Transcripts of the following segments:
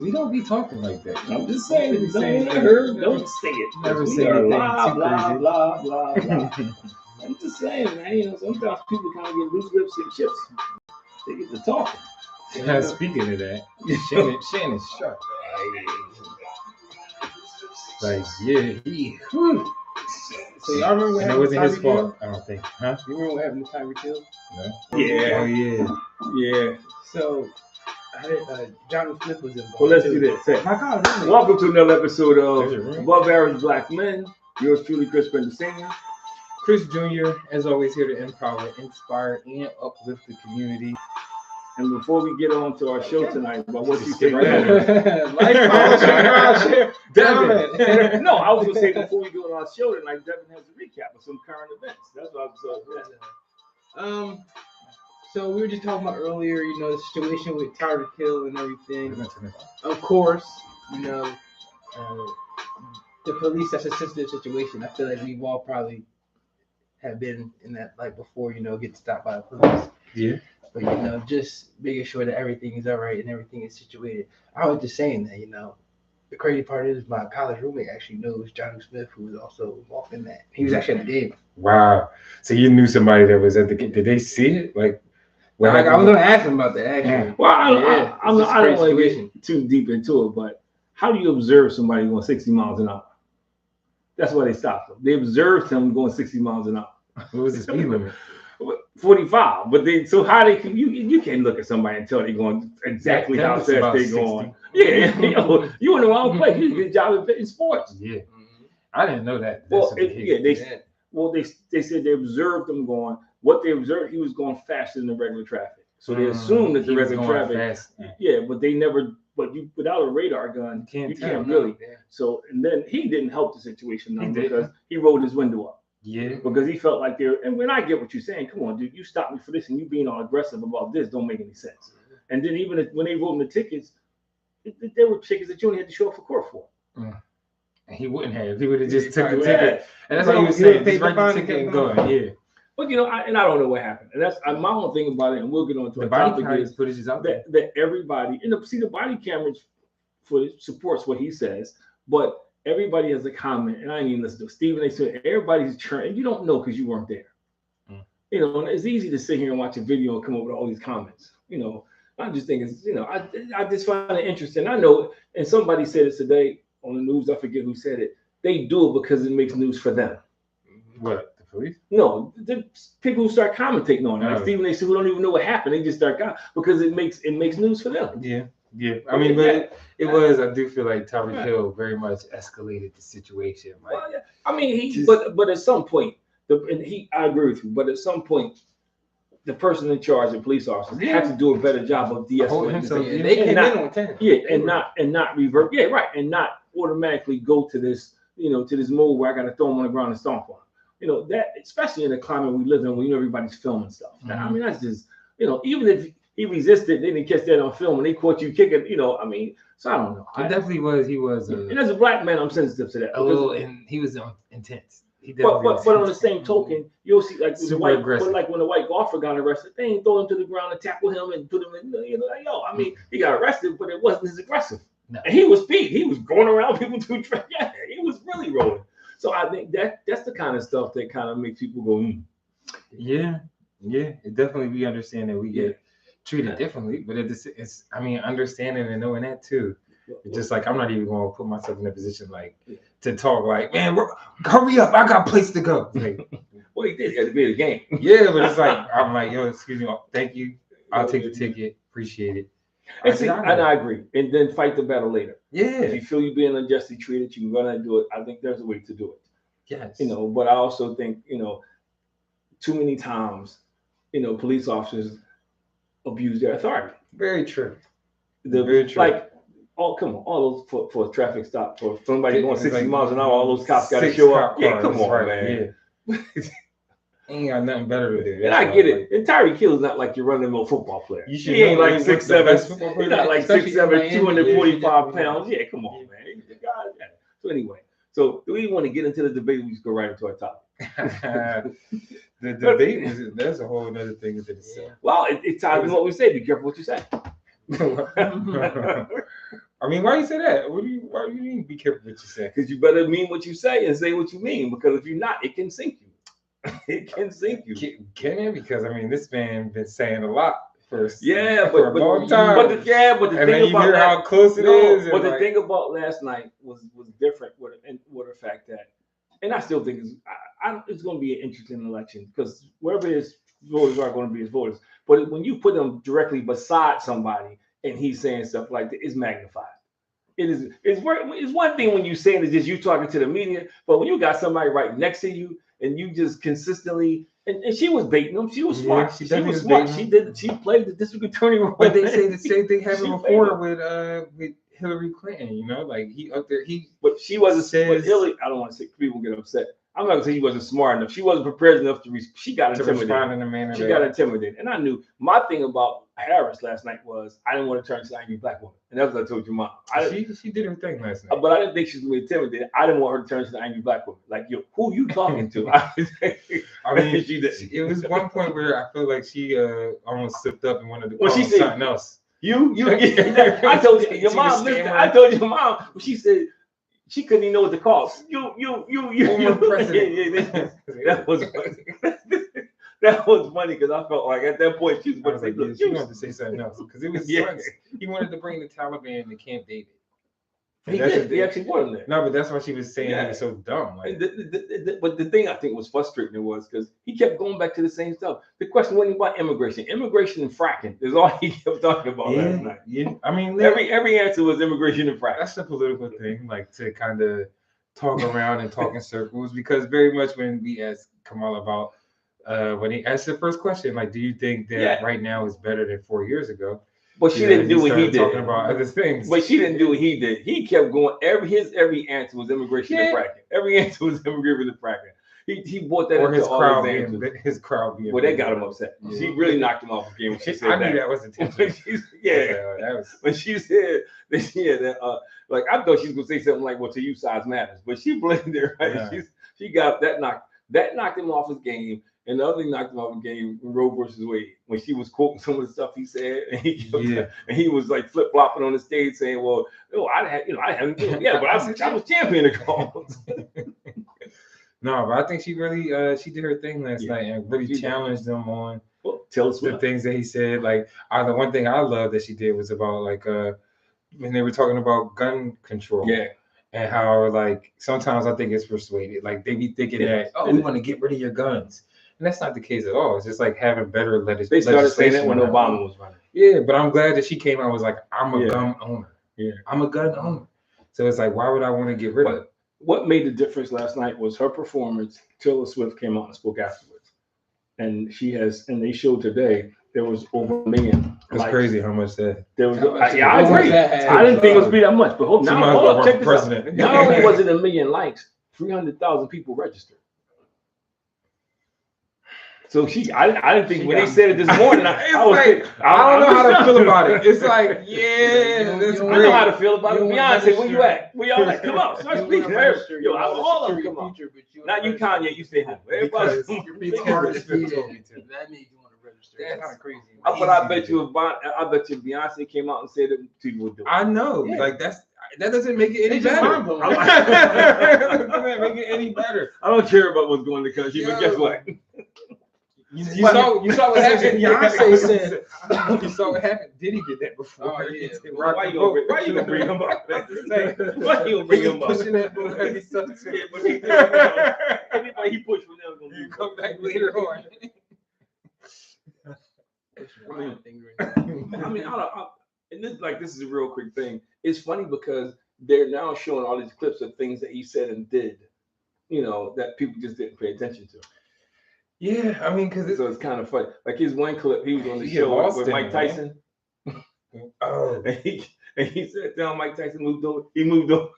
We don't be talking like that. I'm just saying, Don't say don't say it. Never We say are anything blah, too blah, crazy. blah, blah, blah. I'm just saying, man. You know, sometimes people kind of get loose lips and chips. They get to talking. Speaking of that, Shannon's sharp. Like, yeah, he. Whew. So y'all remember what And it happened wasn't to his Tyreek fault, Hill? I don't think. Huh? You remember what happened to Tyreek Hill? No. Yeah. Oh yeah. Yeah. So, Johnny Smith was involved. Well, let's too. do this. Say, My God, isn't it? welcome to another episode There's your of room. Above Average Black Men. Yours truly, Chris Bender Sr. Chris Jr., as always, here to empower, inspire, and uplift the community. And before we get on to our show tonight, about what you Just say skip right right over. Life coach, Devin. No, I was going to say before we go on our show tonight, Devin has a recap of some current events. That's what I was saying. So we were just talking about earlier, you know, the situation with Tyreek Hill and everything. Of course, you know, the police, that's a sensitive situation. I feel like we've all probably have been in that, like, before, you know, get stopped by the police. Yeah. But, you know, just making sure that everything is all right and everything is situated. I was just saying that, you know, the crazy part is my college roommate actually knows Johnny Smith, who was also involved in that. He was actually at the game. Wow. So you knew somebody that was at the game. Did they see it? Like, Well, I was going to ask him about that, actually. Well, I it's just a don't crazy want to situation. get too deep into it, but how do you observe somebody going 60 miles an hour? That's why they stopped him. They observed him going 60 miles an hour. What was the speed limit? 45. But they, so how they can, you can't look at somebody and tell they're going exactly That how looks fast about they're 60. going. Yeah, you in the wrong place. You get a job in sports. Yeah. I didn't know that. That's Well, what they yeah, hit. they said they observed him going. What they observed, he was going faster than the regular traffic. So they assumed that the He was regular going traffic. fast. Yeah, but they never. But you without a radar gun, you can't really. So and then he didn't help the situation though, because he rolled his window up. Yeah. Because he felt like they're. And when I get what you're saying, come on, dude, you stopped me for this, and you being all aggressive about this don't make any sense. And then even when they wrote him the tickets, there were tickets that you only had to show up for court for. And he wouldn't have. He would have just took the Yeah. ticket. And that's what he was saying. Just write the ticket and go. Yeah. But you know, I don't know what happened, and that's my own thing about it. And we'll get on to The the body topic is footage is out there. that everybody, and the body cameras footage supports what he says, but everybody has a comment, and I ain't even listen to Stephen. They said everybody's trying, and you don't know because you weren't there. You know, and it's easy to sit here and watch a video and come up with all these comments. You know, I just think it's, you know, I just find it interesting. I know, and somebody said it today on the news. I forget who said it. They do it because it makes news for them. What? The police? No, the people who start commentating on it. Like Stephen A. who don't even know what happened. They just start because it makes news for them. Yeah. Yeah. I mean, but it was. I do feel like Tyreek Hill very much escalated the situation. Like, well, yeah. I mean, but at some point, I agree with you. But at some point, the person in charge, the police officers, have to do a better job of de-escalating. So they came in on 10. Yeah, and not revert. Yeah, right, and not automatically go to this, to this mode where I got to throw them on the ground and stomp on them. You know, that, especially in the climate we live in, where everybody's filming stuff. I mean, that's just, even if he resisted, they didn't catch that on film, and they caught you kicking. I mean, so I don't know. It definitely was. He was. And as a black man, I'm sensitive to that. A little, and he was intense. But on the same token, you'll see like super aggressive. Like when the white golfer got arrested, they ain't throw him to the ground and tackle him and put him in. Like, I mean, he got arrested, but it wasn't as aggressive. No. And he was beat. He was going around people too. Yeah, he was really rolling. So I think that's the kind of stuff that kind of makes people go. Yeah. It definitely, we understand that we get treated differently, but it's understanding and knowing that too. It's just like, I'm not even going to put myself in a position like to talk like, man, hurry up, I got a place to go. Like, well, he did. He had to be at the game. Yeah, but it's like, I'm like, yo, excuse me, thank you. I'll take the ticket. Appreciate it. And I agree. And then fight the battle later. Yeah. If you feel you're being unjustly treated, you can run and do it. I think there's a way to do it. Yes. But I also think, too many times, police officers abuse their authority. Very true. Very true. Like, come on, all those for a traffic stop for somebody going 60 miles an hour, all those cops got to show up. Yeah, come on, man. Yeah. Ain't got nothing better to do. And I get it. And Tyreek Hill is not like your run-of-the-mill football player. He ain't like 6'7". He's not like 6'7", 245 pounds. Yeah, come on, man. He's the guy. So anyway, do we want to get into the debate? We just go right into our topic. The debate there's a whole other thing within itself. Well, it ties in what we say. Be careful what you say. I mean, why you say that? Why do you mean be careful what you say? Because you better mean what you say and say what you mean. Because if you're not, it can sink you. It can sink you. Can it? Because I mean, this man been saying a lot for for a long time. But the and thing then you about hear how close it is. But the thing about last night was different with the fact that, and I still think it's going to be an interesting election because wherever his voters are going to be his voters. But when you put them directly beside somebody and he's saying stuff like that, it's magnified. It's one thing when you saying it's just you talking to the media, but when you got somebody right next to you and you just consistently and she was baiting them. She was smart. She was smart. She played the district attorney role. But they say the same thing happened before with Hillary Clinton. You know, like But she wasn't. But Hillary, I don't want to say people get upset. I'm not gonna say she wasn't smart enough. She wasn't prepared enough she got intimidated. Respond in a manner she got intimidated. And I knew my thing about Harris last night was I didn't want to turn to an angry black woman. And that's what I told your mom. She did her thing last night. But I didn't think she was gonna be intimidated. I didn't want her to turn to an angry black woman. Like, yo, who you talking to? I mean, it was one point where I feel like she almost slipped up and wanted to call something else. I told you, your mom. I told your mom. She said. She couldn't even know what to call. Former president. That was funny. That was funny because I felt like at that point she was like, she wanted to say something else because it was he wanted to bring the Taliban to Camp David. He did. He actually brought him there. No, but that's why she was saying he was so dumb. Like, but the thing I think was frustrating was because he kept going back to the same stuff. The question wasn't about immigration. Immigration and fracking is all he kept talking about last night. Yeah, I mean, every answer was immigration and fracking. That's a political thing, like to kind of talk around and talk in circles. Because very much when we asked Kamala about when he asked the first question, like, do you think that right now is better than 4 years ago? But she didn't do what he did. Talking about other things. But she didn't do what he did. He kept going. Every answer was immigration and fracking. Every answer was immigration and fracking. He brought that into all his crowd being. Well, that got him upset. Yeah. She really knocked him off the game when she said I knew that was intentional. That was when she said that. Like I thought she was gonna say something like, "Well, to you, size matters," but she blended it right. Yeah. She got that knocked him off his game. And the other thing knocked him off the game, Roe versus Wade, when she was quoting some of the stuff he said, and he was like flip flopping on the stage saying, "Well, I haven't, but I was champion of cause." No, but I think she really she did her thing last night and really challenged him on the things that he said. Like, the one thing I love that she did was about like when they were talking about gun control. Yeah. And how like sometimes I think it's persuaded. Like they be thinking that we want to get rid of your guns. And that's not the case at all. It's just like having better legislation. They started saying that when Obama was running. Yeah, but I'm glad that she came out and was like, I'm a gun owner. Yeah. I'm a gun owner. So it's like, why would I want to get rid of it? What made the difference last night was her performance. Taylor Swift came out and spoke afterwards. And they showed today there was over 1 million. It's crazy how much that. There was. I agree. I didn't think it would be that much, but hold on. Check this out. Not only was it 1 million likes, 300,000 people registered. So I didn't think when they said it this morning, I don't know how to feel about it. It's like, I know how to feel about it. Beyonce, where you at? Where y'all at? Come on, start speaking. Yo, all of them come on. Not you, Kanye. You stay home. Everybody. That made you want to register. That's kind of crazy. But I bet you if Beyonce came out and said it, people would do it. I know. Like that doesn't make it any better. That doesn't make it any better. I don't care about what's going to the country, but guess what? You saw what happened. Beyonce said. You saw what happened. Diddy did that before. Oh, yeah. Why you gonna bring him up? Why you gonna bring him up? Pushing that book heavy subject. Yeah, but anybody he pushed for them gonna come back later on. I mean, and this is a real quick thing. It's funny because they're now showing all these clips of things that he said and did, that people just didn't pay attention to. Yeah, I mean, so it's kind of funny. Like his one clip, he was on the show with Mike Tyson. Oh, and he said, "Down, Mike Tyson moved over. He moved over."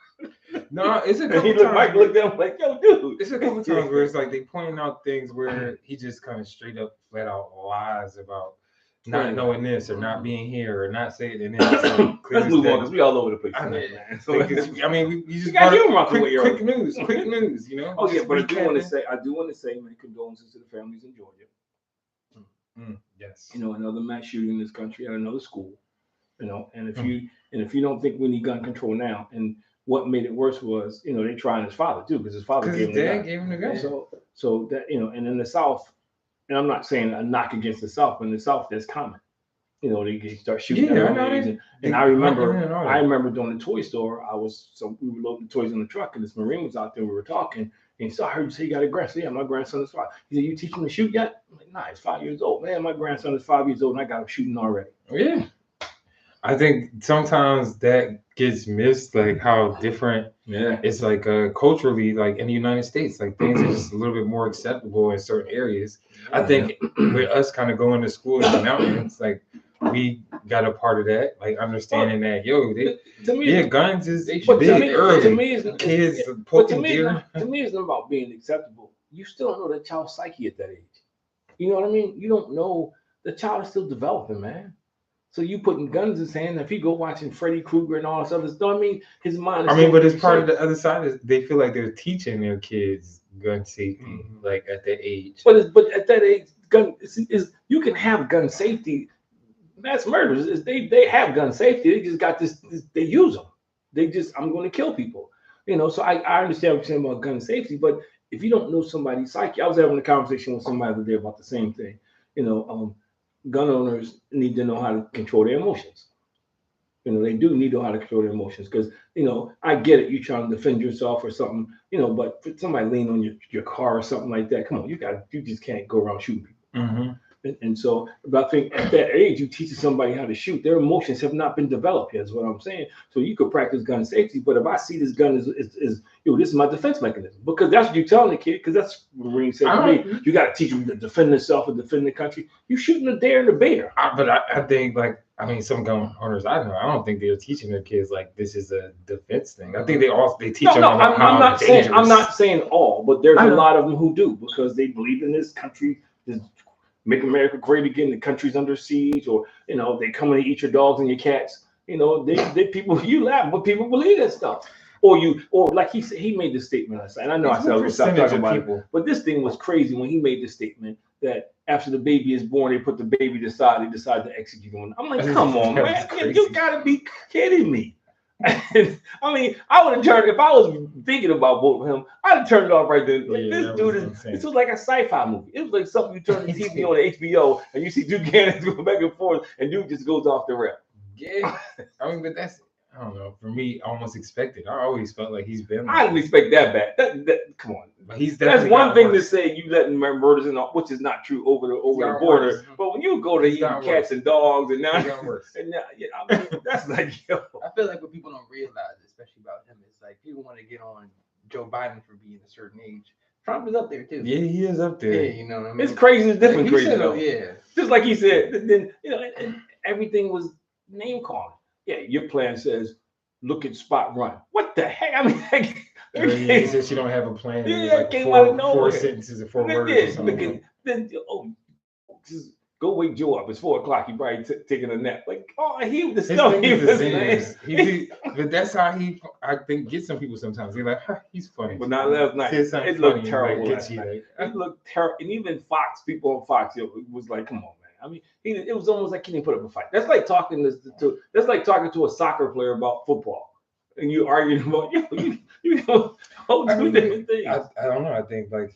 No, it's a couple times. Mike looked at him like, "Yo, dude." It's a couple times where it's like they pointing out things where he just kind of straight up flat out lies about not knowing this or not being here or not saying it. Let's move on because we all over the place. Man. So, I mean, we just got humor quick news, Oh yeah, but I do want to say, my condolences to the families in Georgia. Yes. Another mass shooting in this country at another school. you know. And if you don't think we need gun control now, and what made it worse was, you know, they trying his father too, because his father gave him the gun. So that, you know, and in the South, and I'm not saying a knock against the South, but in the South that's common. You know, they start shooting. Yeah, and I remember during the toy store, we were loading toys in the truck, and this Marine was out there. We were talking, and so I heard you say you got a grandson. Yeah, my grandson is 5. He said, "You teach him to shoot yet?" I'm like, "Nah, he's 5 years old." Man, my grandson is 5 years old, and I got him shooting already. Yeah. I think sometimes that gets missed, like how different it's like culturally, like in the United States, like things are just a little bit more acceptable in certain areas. I think with us kind of going to school in the mountains, like we got a part of that, like understanding that, guns is big early. To me, it's not about being acceptable. You still don't know the child's psyche at that age. You know what I mean? You don't know, the child is still developing, man. So you putting guns in his hand. If you go watching Freddy Krueger and all this other stuff, I mean, his mind is. But it's part of the other side is they feel like they're teaching their kids gun safety, like at that age. But at that age, gun is you can have gun safety. That's murder. They have gun safety. They just got this. They use them. I'm going to kill people. You know. So I understand what you're saying about gun safety, but if you don't know somebody's psyche, I was having a conversation with somebody the other day about the same thing. You know. Gun owners need to know how to control their emotions. You know, they do need to know how to control their emotions because, you know, I get it. You're trying to defend yourself or something, you know, but for somebody lean on your car or something like that, come on, you just can't go around shooting people. And so, but I think at that age, you teach somebody how to shoot. Their emotions have not been developed yet, is what I'm saying. So you could practice gun safety, but if I see this gun is this is my defense mechanism, because that's what you're telling the kid, because that's what Marine said to me. You got to teach them to defend themselves and defend the country. You shooting the dare and the bear. But I think, like, some gun owners I know, I don't think they're teaching their kids like this is a defense thing. I think they teach them about how dangerous. I'm not saying all, but there's a lot of them who do, because they believe in this country. Make America great again. The country's under siege, or, you know, they come in to eat your dogs and your cats. You know, they people, you laugh, but people believe that stuff. Or like he said, he made this statement last night. And I know I said I was going to stop talking about it, but this thing was crazy when he made this statement that after the baby is born, they put the baby to the side. They decide to execute on it. I'm like, come on, man, you gotta be kidding me. I mean, I would have turned, if I was thinking about voting him, I'd have turned it off right then. Like, this was like a sci-fi movie. It was like something you turn the TV on HBO and you see two cannons go back and forth, and dude just goes off the rail. Yeah, but that's, I don't know. For me, almost expected. I always felt like he's been. I didn't expect that bad. Come on. But that's one thing to say, you letting murders in, which is not true over the border. Worse. But when you go to eating cats and dogs and now, I mean, that's like, I feel like what people don't realize, especially about him, is like people want to get on Joe Biden for being a certain age. Trump is up there too. Yeah, he is up there. Yeah, you know what I mean? It's crazy. It's different crazy though. Yeah. Just like he said, then, you know, and everything was name calling. Yeah, your plan says look at spot run. What the heck? I mean, like, he said she don't have a plan. Yeah, like came out of nowhere. 4 sentences or 4 words or something. Then just go wake Joe up. It's 4:00. He probably taking a nap. Like, he was the but that's how I think, gets some people sometimes. They're like, he's funny. But not last night. It looked terrible. It looked terrible. And even Fox, people on Fox, it was like, come on, man. I mean, it was almost like he didn't put up a fight. That's like talking to a soccer player about football, and you arguing about two different things. I don't know. I think like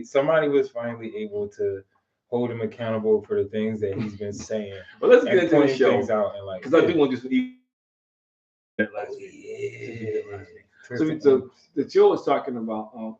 somebody was finally able to hold him accountable for the things that he's been saying. But let's get into the show, because I do want to just that last week. So the show is talking about.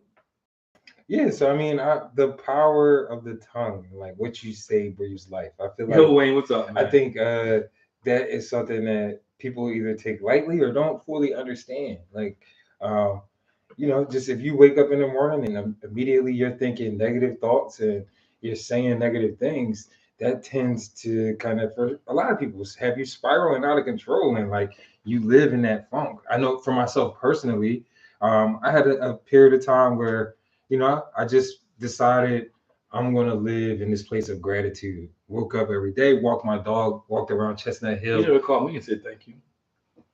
Yeah, so I mean, the power of the tongue, like what you say breathes life. I feel like, Yo, Wayne, what's up, man? I think that is something that people either take lightly or don't fully understand. Like, you know, just if you wake up in the morning and immediately you're thinking negative thoughts and you're saying negative things, that tends to kind of, for a lot of people, have you spiraling out of control, and like you live in that funk. I know for myself personally, I had a period of time where, you know, I just decided I'm going to live in this place of gratitude. Woke up every day, walked my dog, walked around Chestnut Hill. You should have called me and said thank you.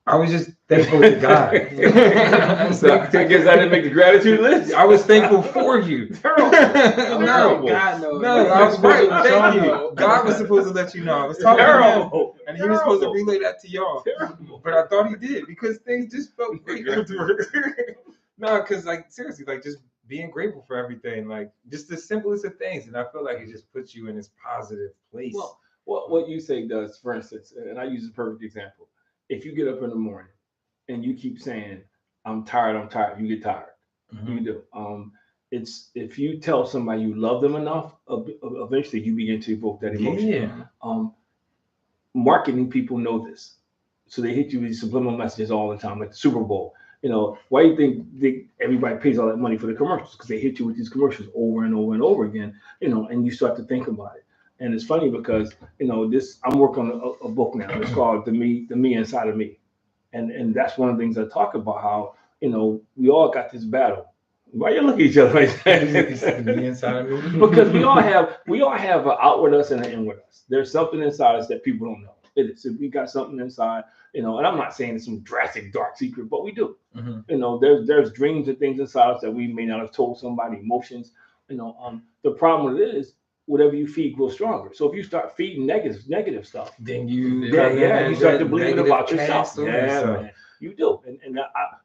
I was just thankful to God. I guess I didn't make the gratitude list. I was thankful for you. Terrible. No, God, no. No, I was right. Thank you. God was supposed to let you know. I was talking to him, and he was supposed to relay that to y'all. Terrible. But I thought he did because things just felt great afterwards. No, because like seriously, like just being grateful for everything, like just the simplest of things, and I feel like it just puts you in this positive place. Well, what you say does, for instance, and I use a perfect example. If you get up in the morning and you keep saying, I'm tired, you get tired. You do. It's if you tell somebody you love them enough, eventually you begin to evoke that emotion. Yeah. Marketing people know this, so they hit you with subliminal messages all the time, like the Super Bowl. You know, why do you think everybody pays all that money for the commercials? Because they hit you with these commercials over and over and over again. You know, and you start to think about it. And it's funny because, you know, I'm working on a book now. It's called The Me Inside of Me. And that's one of the things I talk about, how, you know, we all got this battle. Why you look at each other like that? The me inside of me? Because we all have an outward us and an inward us. There's something inside us that people don't know. It is. We got something inside, you know, and I'm not saying it's some drastic dark secret, but we do. You know, there's dreams and things inside us that we may not have told somebody, emotions. You know, the problem with it is, whatever you feed grows stronger. So if you start feeding negative stuff, then you start to believe it about yourself. Yeah, man, you do. And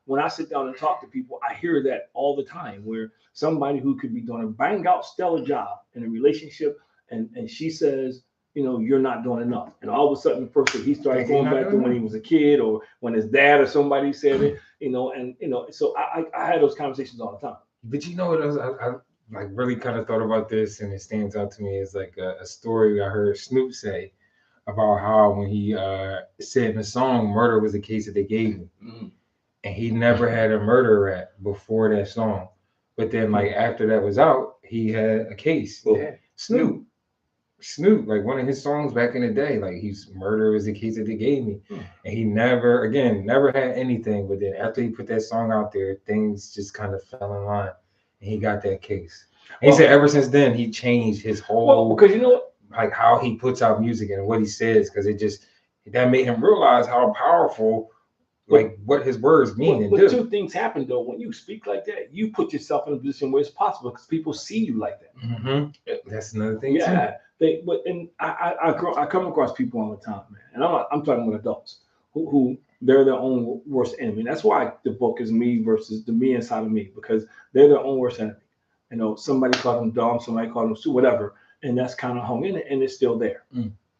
when I sit down and talk to people, I hear that all the time, where somebody who could be doing a bang out stellar job in a relationship, and she says, you know, you're not doing enough. And all of a sudden, the person, he starts going back to when he was a kid, or when his dad or somebody said it, you know, and, you know, so I had those conversations all the time. But you know what else? I like really kind of thought about this, and it stands out to me is like a story I heard Snoop say about how when he said in the song "Murder was the case that they gave me," and he never had a murder rap before that song, but then like after that was out, he had a case. Yeah. Snoop, like one of his songs back in the day, like he's "Murder was the case that they gave me," and he never had anything. But then after he put that song out there, things just kind of fell in line. And he got that case. And he said ever since then he changed his whole because you know like how he puts out music and what he says, because that made him realize how powerful like what his words mean. But two things happen though. When you speak like that, you put yourself in a position where it's possible because people see you like that. That's another thing. Yeah. I come across people all the time, man. And I'm talking with adults who they're their own worst enemy. And that's why the book is me versus the me inside of me, because they're their own worst enemy. You know, somebody called them dumb, somebody called them stupid, whatever, and that's kind of hung in it, and it's still there.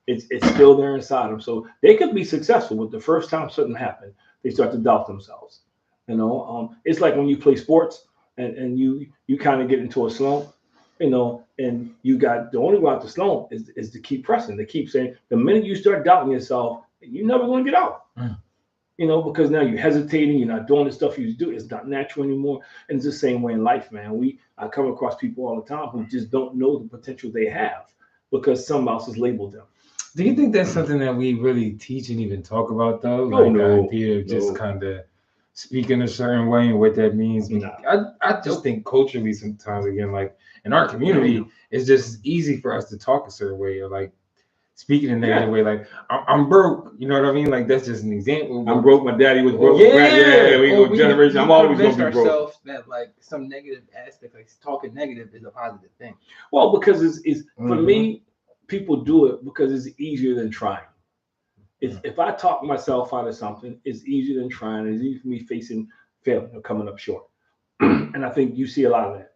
It's still there inside them. So they could be successful, but the first time something happened, they start to doubt themselves. You know, it's like when you play sports and you kind of get into a slump, you know, and you got the only way out the slump is to keep pressing. They keep saying the minute you start doubting yourself, you're never going to get out. You know, because now you're hesitating, you're not doing the stuff you used to do. It's not natural anymore. And it's the same way in life, man. I come across people all the time who just don't know the potential they have because someone else has labeled them. Do you think that's something that we really teach and even talk about though? The idea of just kind of speaking a certain way and what that means. I just think culturally sometimes, again, like in our community, it's just easy for us to talk a certain way, or like speaking in a negative way, like I'm broke, you know what I mean? Like that's just an example. I'm broke. My daddy was broke. We go generation. I'm always gonna be broke. That like some negative aspect, like talking negative, is a positive thing. Well, because it's for me, people do it because it's easier than trying. If I talk myself out of something, it's easier than trying. It's easier for me facing failure or coming up short. And I think you see a lot of that.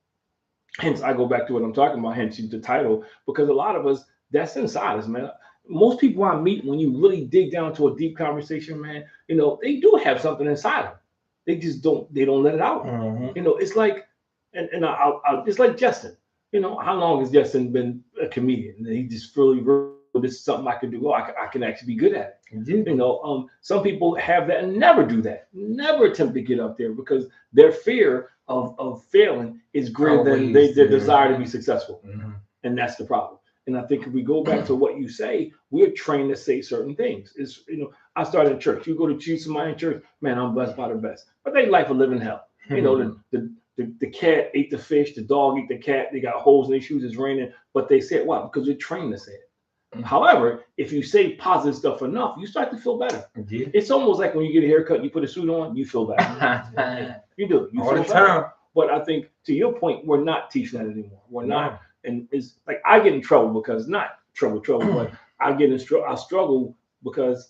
Hence, I go back to what I'm talking about. Hence, the title, because a lot of us. That's inside us, man. Most people I meet, when you really dig down to a deep conversation, man, you know, they do have something inside them. They just don't let it out. You know, it's like, and I'll it's like Justin. You know, how long has Justin been a comedian? And he just really, this is something I can do. Oh, I can actually be good at it. You know, some people have that and never do that. Never attempt to get up there because their fear of failing is greater than their desire to be successful. And that's the problem. And I think if we go back to what you say, we're trained to say certain things. It's, you know, I started in church. You go to choose somebody in church, man, I'm blessed by the best. But they life a living hell. You know, the cat ate the fish, the dog ate the cat, they got holes in their shoes, it's raining. But they said, why? Because we're trained to say it. However, if you say positive stuff enough, you start to feel better. Yeah. It's almost like when you get a haircut, you put a suit on, you feel better. You do. You all feel the time. better. But I think to your point, we're not teaching that anymore. We're not, and it's like I get in trouble because not trouble, but I get in I struggle because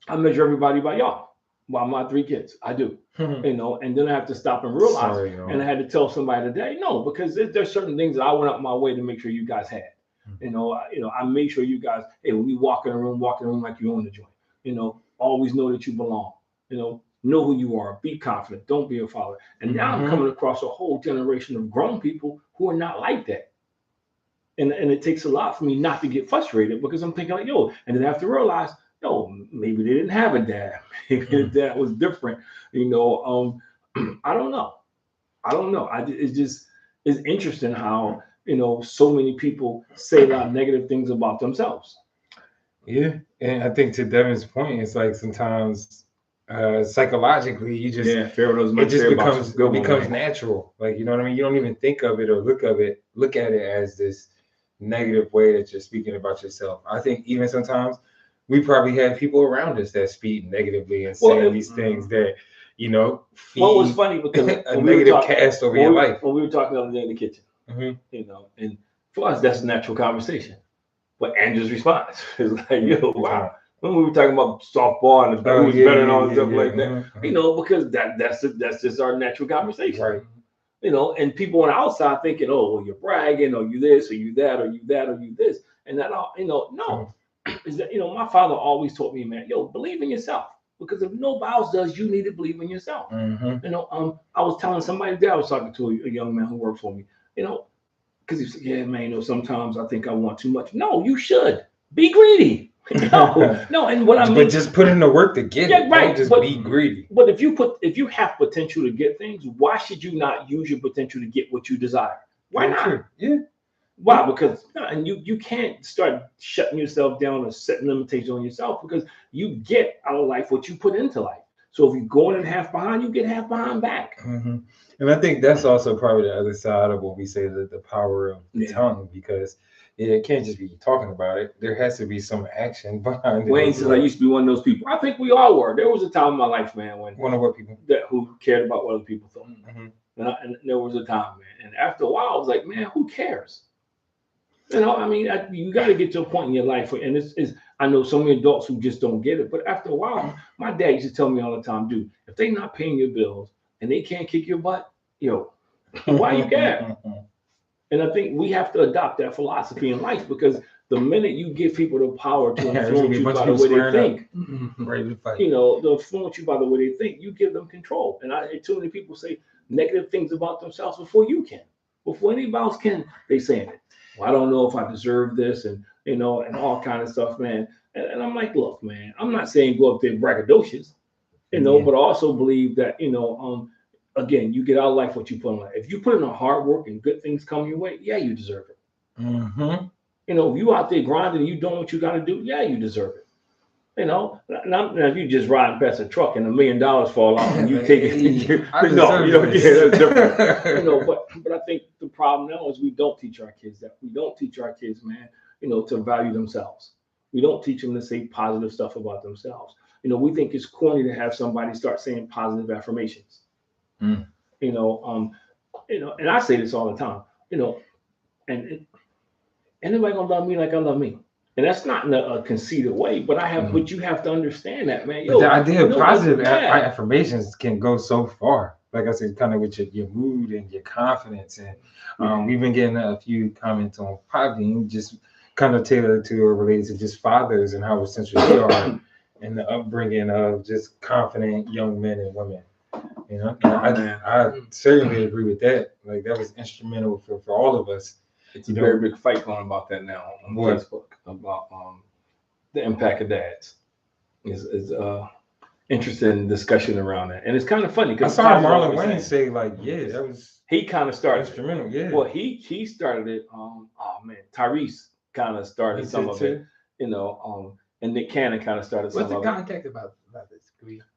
I measure everybody by y'all, by my 3 kids. I do, you know, and then I have to stop and realize, and I had to tell somebody today, no, because there's certain things that I went out my way to make sure you guys had. You know, I made sure you guys, hey, when you walk in the room like you own the joint. You know, always know that you belong. You know who you are. Be confident. Don't be a follower. And now I'm coming across a whole generation of grown people who are not like that. And it takes a lot for me not to get frustrated because I'm thinking like, yo, and then I have to realize, no, maybe they didn't have a dad. Maybe the dad was different. You know, I don't know. It's interesting how, you know, so many people say a lot of negative things about themselves. Yeah, and I think to Devin's point, it's like sometimes psychologically you just it just becomes natural. Like, you know what I mean? You don't even think of it or look at it as this negative way that you're speaking about yourself. I think even sometimes we probably have people around us that speak negatively and saying these things that, you know, feed what was funny because a negative cast over your life. When we were talking the other day in the kitchen, you know, and for us that's a natural conversation. But Andrew's response is like, yo, wow. When we were talking about softball and who's better and all that stuff like that, you know, because that's just our natural conversation. Right. You know, and people on the outside thinking, oh, well, you're bragging, or you this, or you that, or you that, or you this. And that all, you know, no. Is that, you know, my father always taught me, man, yo, believe in yourself. Because if nobody else does, you need to believe in yourself. You know, I was telling somebody today, I was talking to a young man who worked for me, you know, because he said, yeah, man, you know, sometimes I think I want too much. No, you should. Be greedy. No, and what I mean. But just put in the work to get it. Right. Don't just be greedy. But if you have potential to get things, why should you not use your potential to get what you desire? Why not? Yeah. Why? Because and you can't start shutting yourself down or setting limitations on yourself because you get out of life what you put into life. So if you're going in half behind, you get half behind back. And I think that's also probably the other side of what we say, that the power of the tongue, because it can't just be talking about it. There has to be some action behind it. Wayne says I used to be one of those people. I think we all were. There was a time in my life, man, when one of what people who cared about what other people thought. And there was a time, man. And after a while, I was like, man, who cares? You know, I mean, you got to get to a point in your life, and it's I know so many adults who just don't get it. But after a while, my dad used to tell me all the time, dude, if they're not paying your bills and they can't kick your butt, yo, why you care? And I think we have to adopt that philosophy in life, because the minute you give people the power to influence you by the way they think, you know, to influence you by the way they think, you give them control. And I hear too many people say negative things about themselves before you can. Before anybody else can, they saying it. Well, I don't know if I deserve this, and you know, and all kind of stuff, man. And I'm like, look, man, I'm not saying go up there braggadocious, you know, but I also believe that, you know, again, you get out of life what you put in life. If you put in the hard work and good things come your way, yeah, you deserve it. You know, if you out there grinding and you doing what you got to do, yeah, you deserve it. You know, now if you just riding past a truck and $1 million fall out and you take it, no, you know, yeah, that's different. You know, but I think the problem now is we don't teach our kids that. We don't teach our kids, man, you know, to value themselves. We don't teach them to say positive stuff about themselves. You know, we think it's corny to have somebody start saying positive affirmations. You know, and I say this all the time. You know, and anybody gonna love me like I love me. And that's not in a conceited way, but but you have to understand that, man. Yo, but the idea of positive affirmations can go so far. Like I said, kind of with your mood and your confidence. And we've been getting a few comments on Podbean, just kind of tailored to or related to just fathers and how essential they are in the upbringing of just confident young men and women. You know, I certainly agree with that. Like, that was instrumental for all of us. It's a very big fight going about that now on Facebook about the impact of dads. Is interesting discussion around that, and it's kind of funny because I saw Marlon Wayne say like, yeah, that was he kind of started instrumental. Yeah, well, he started it. Oh man, Tyrese kind of started some of it. You know, and Nick Cannon kind of started some of it. What's the context about this?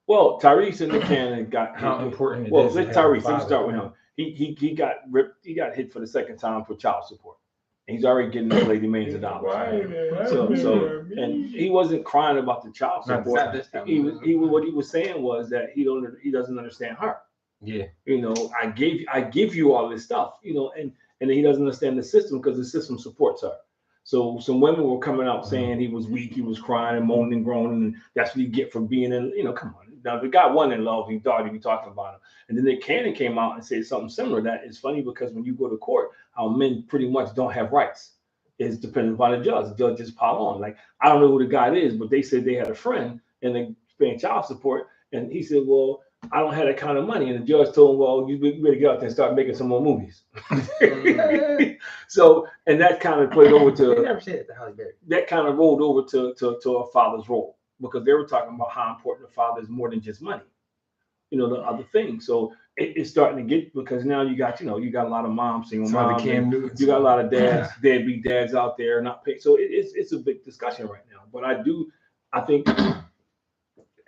Well, Tyrese and Nick Cannon got how important. Well, let Tyrese. Let me start with him. He got ripped. He got hit for the second time for child support. and he's already getting this lady millions of dollars. And he wasn't crying about the child support. What he was saying was that he doesn't understand her. Yeah. I give you all this stuff, and he doesn't understand the system because the system supports her. So some women were coming out saying he was weak, he was crying and moaning and groaning, and that's what you get for being in, come on. Now the guy wasn't in love, he thought he'd be talking about him. And then Nick Cannon came out and said something similar. That is funny because when you go to court, how men pretty much don't have rights. It's dependent upon the judge. The judge just pile on. Like, I don't know who the guy is, but they said they had a friend and they paying child support. And he said, well, I don't have that kind of money. And the judge told him, well, you better get out there and start making some more movies. So, and that kind of played over to, They never said it to Halle Berry. That kind of rolled over to a father's role, because they were talking about how important a father is more than just money, the other things. So it's starting to get, because now you got a lot of moms, single moms, you got a lot of dads, deadbeat dads out there not paying. So it's a big discussion right now. But I think,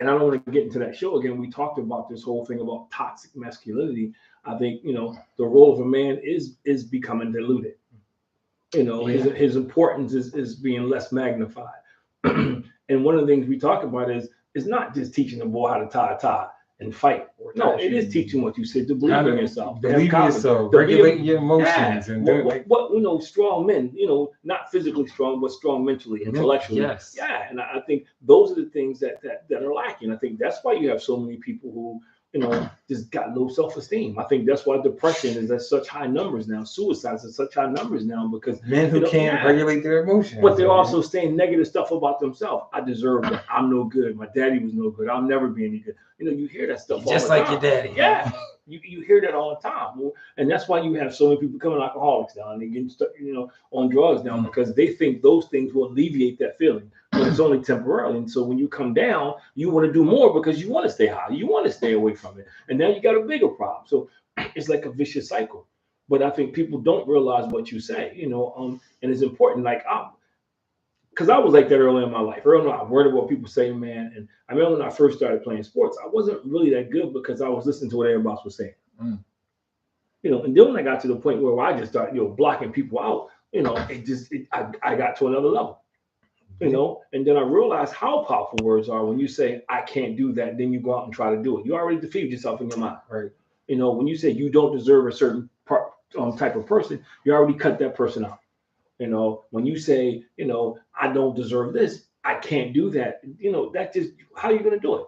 and I don't want to get into that show again. We talked about this whole thing about toxic masculinity. I think, the role of a man is becoming diluted. His importance is being less magnified. And one of the things we talk about is not just teaching the boy how to tie a tie and fight. No, it is teaching what you said, to believe in yourself. Believe in yourself, regulate your emotions. And what strong men, not physically strong, but strong mentally, intellectually. Yes. Yeah, and I think those are the things that are lacking. I think that's why you have so many people who, just got low self-esteem. I think that's why depression is at such high numbers now. Suicides are such high numbers now, because men who can't regulate their emotions. But they're also saying negative stuff about themselves. I deserve that. I'm no good. My daddy was no good. I'll never be any good. You hear that stuff just all the like time. Your daddy. Yeah. You hear that all the time. And that's why you have so many people becoming alcoholics now, and they're getting stuck, on drugs now, because they think those things will alleviate that feeling. But it's only temporarily. And so when you come down, you want to do more because you want to stay high. You want to stay away from it. And now you got a bigger problem. So it's like a vicious cycle. But I think people don't realize what you say, and it's important. Like, because I was like that early in my life. Early on, I worried about what people say, man. And I remember when I first started playing sports, I wasn't really that good because I was listening to what everybody else was saying. And then when I got to the point where I just started, blocking people out, I got to another level. And then I realized how powerful words are when you say, I can't do that, then you go out and try to do it. You already defeated yourself in your mind. Right. When you say you don't deserve a certain type of person, you already cut that person out. When you say, I don't deserve this, I can't do that, that just, how are you going to do it?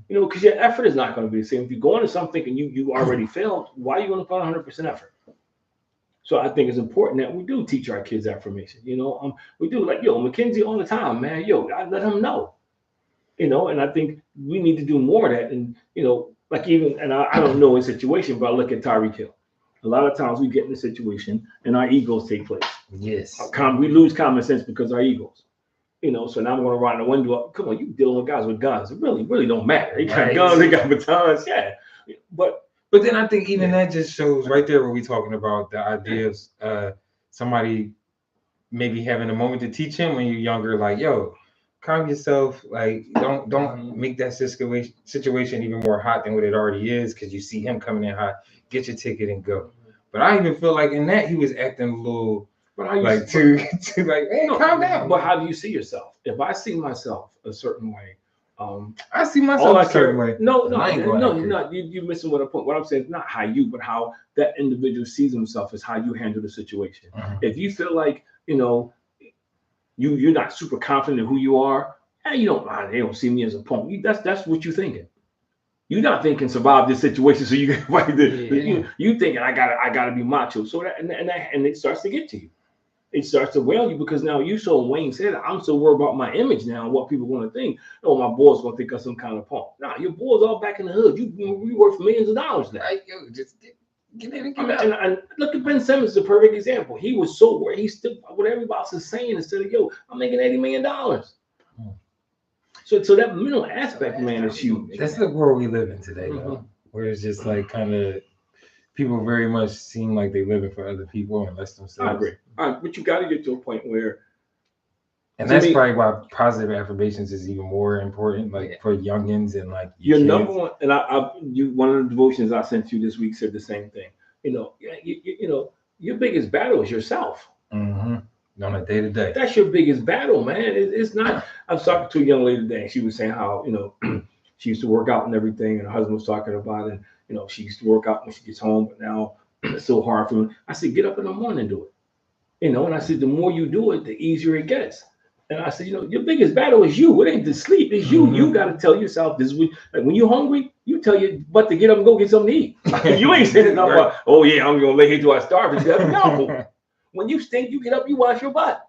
Because your effort is not going to be the same. If you go into something and you already failed, why are you going to put 100% effort? So I think it's important that we do teach our kids affirmation. We do, like, Mackenzie all the time, man. I let him know. And I think we need to do more of that. And like, even, and I don't know his situation, but I look at Tyreek Hill. A lot of times we get in a situation and our egos take place. Yes. We lose common sense because our egos. So now I'm going to ride the window up. Come on, you dealing with guys with guns. It really don't matter. They got guns, they got batons. Yeah. But then I think even that just shows right there where we're talking about the idea of somebody maybe having a moment to teach him when you're younger, like, yo, calm yourself. Like, don't make that situation even more hot than what it already is, because you see him coming in hot. Get your ticket and go. But I even feel like in that he was acting a little like to like, hey, calm down. But how do you see yourself? If I see myself a certain way, I see myself a certain way. No, you're missing what I put. What I'm saying is not how you, but how that individual sees himself is how you handle the situation. If you feel like, you're not super confident in who you are, they don't see me as a punk. That's what you're thinking. You're not thinking survive this situation so you can fight this. You thinking I gotta be macho. So that and it starts to get to you. It starts to wail you, because now you so Wayne said, I'm so worried about my image now and what people want to think. Oh, my boy's gonna think I'm some kind of punk. Nah, your boy's all back in the hood. You worth millions of dollars now. Right, just get in and get out. And look at Ben Simmons, the perfect example. He was so worried. He stood what everybody else is saying instead of, I'm making $80 million. So that mental aspect, man, is huge. That's the world we live in today, though, where it's just like kind of people very much seem like they're living for other people and less themselves. I agree. But you got to get to a point where, and that's probably why positive affirmations is even more important, like for youngins and like your kids. Number one. And one of the devotions I sent you this week said the same thing. Your biggest battle is yourself. On a day to day. That's your biggest battle, man. It's not. I was talking to a young lady today, and she was saying how she used to work out and everything, and her husband was talking about it. She used to work out when she gets home, but now it's so hard for me. I said, get up in the morning and do it. And I said, the more you do it, the easier it gets. And I said, your biggest battle is you. It ain't the sleep. It's you. You got to tell yourself this is like when you're hungry, you tell your butt to get up and go get something to eat. You ain't saying nothing about, oh yeah, I'm gonna lay here till I starve. No. When you stink, you get up, you wash your butt.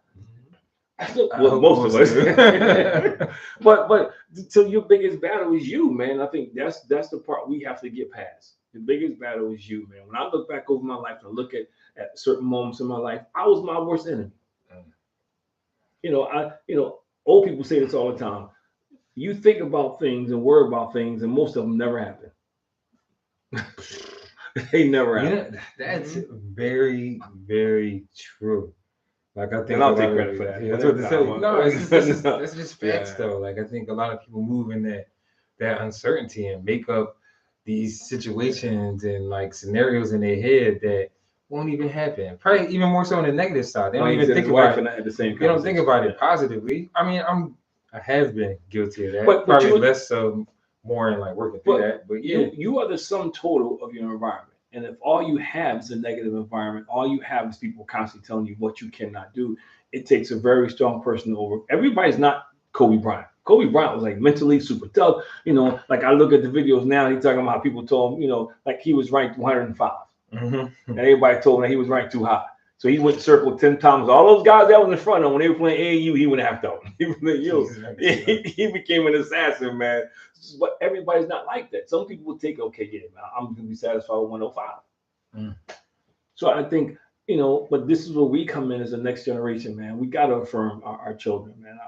Well, most of us. but so your biggest battle is you, man. I think that's the part we have to get past. The biggest battle is you, man. When I look back over my life and look at certain moments in my life, I was my worst enemy. Old people say this all the time. You think about things and worry about things, and most of them never happen. They never happen. That's very, very true. Like I think, and I'll take credit for that. That's what they say. No, that's just facts though. Like I think a lot of people move in that uncertainty and make up these situations and like scenarios in their head that won't even happen. Probably even more so on the negative side. They don't even think about it at the same. They don't think about it positively. I mean, I have been guilty of that. But probably less so, more in like working through that. But yeah, you are the sum total of your environment. And if all you have is a negative environment, all you have is people constantly telling you what you cannot do, it takes a very strong person to over. Everybody's not Kobe Bryant. Kobe Bryant was like mentally super tough. Like I look at the videos now, he's talking about how people told him, like he was ranked 105. And everybody told him that he was ranked too high. So he went circled 10 times. All those guys that was in front of him when they were playing AAU, he went after them. He became an assassin, man. But everybody's not like that. Some people will take, okay, yeah, man, I'm going to be satisfied with 105. So I think, but this is where we come in as the next generation, man. We got to affirm our children, man.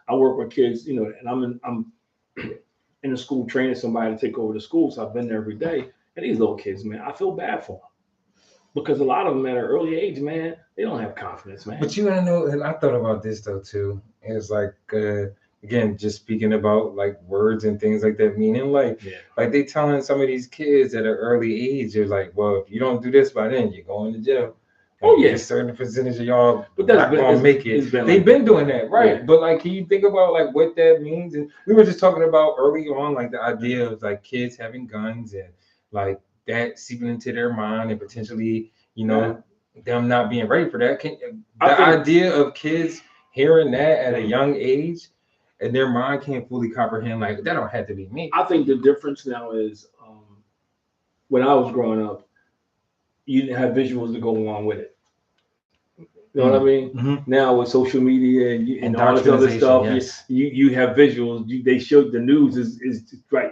I work with kids, and I'm in the school training somebody to take over the school. So I've been there every day. And these little kids, man, I feel bad for them. Because a lot of them at an early age, man, they don't have confidence, man. But you want to know, and I thought about this though too. It's like, again, just speaking about like words and things like that, meaning like they telling some of these kids at an early age, they're like, well, if you don't do this by then, you're going to jail. Oh yeah, a certain percentage of y'all not gonna make it. They've been doing that, right? Yeah. But like, can you think about like what that means? And we were just talking about early on, like the idea of like kids having guns and like that seeping into their mind and potentially, them not being ready for that. Idea of kids hearing that at a young age and their mind can't fully comprehend, like that don't have to be me. I think the difference now is when I was growing up, you didn't have visuals to go along with it. You know what I mean? Mm-hmm. Now with social media and all this other stuff, yes. you have visuals. They show the news is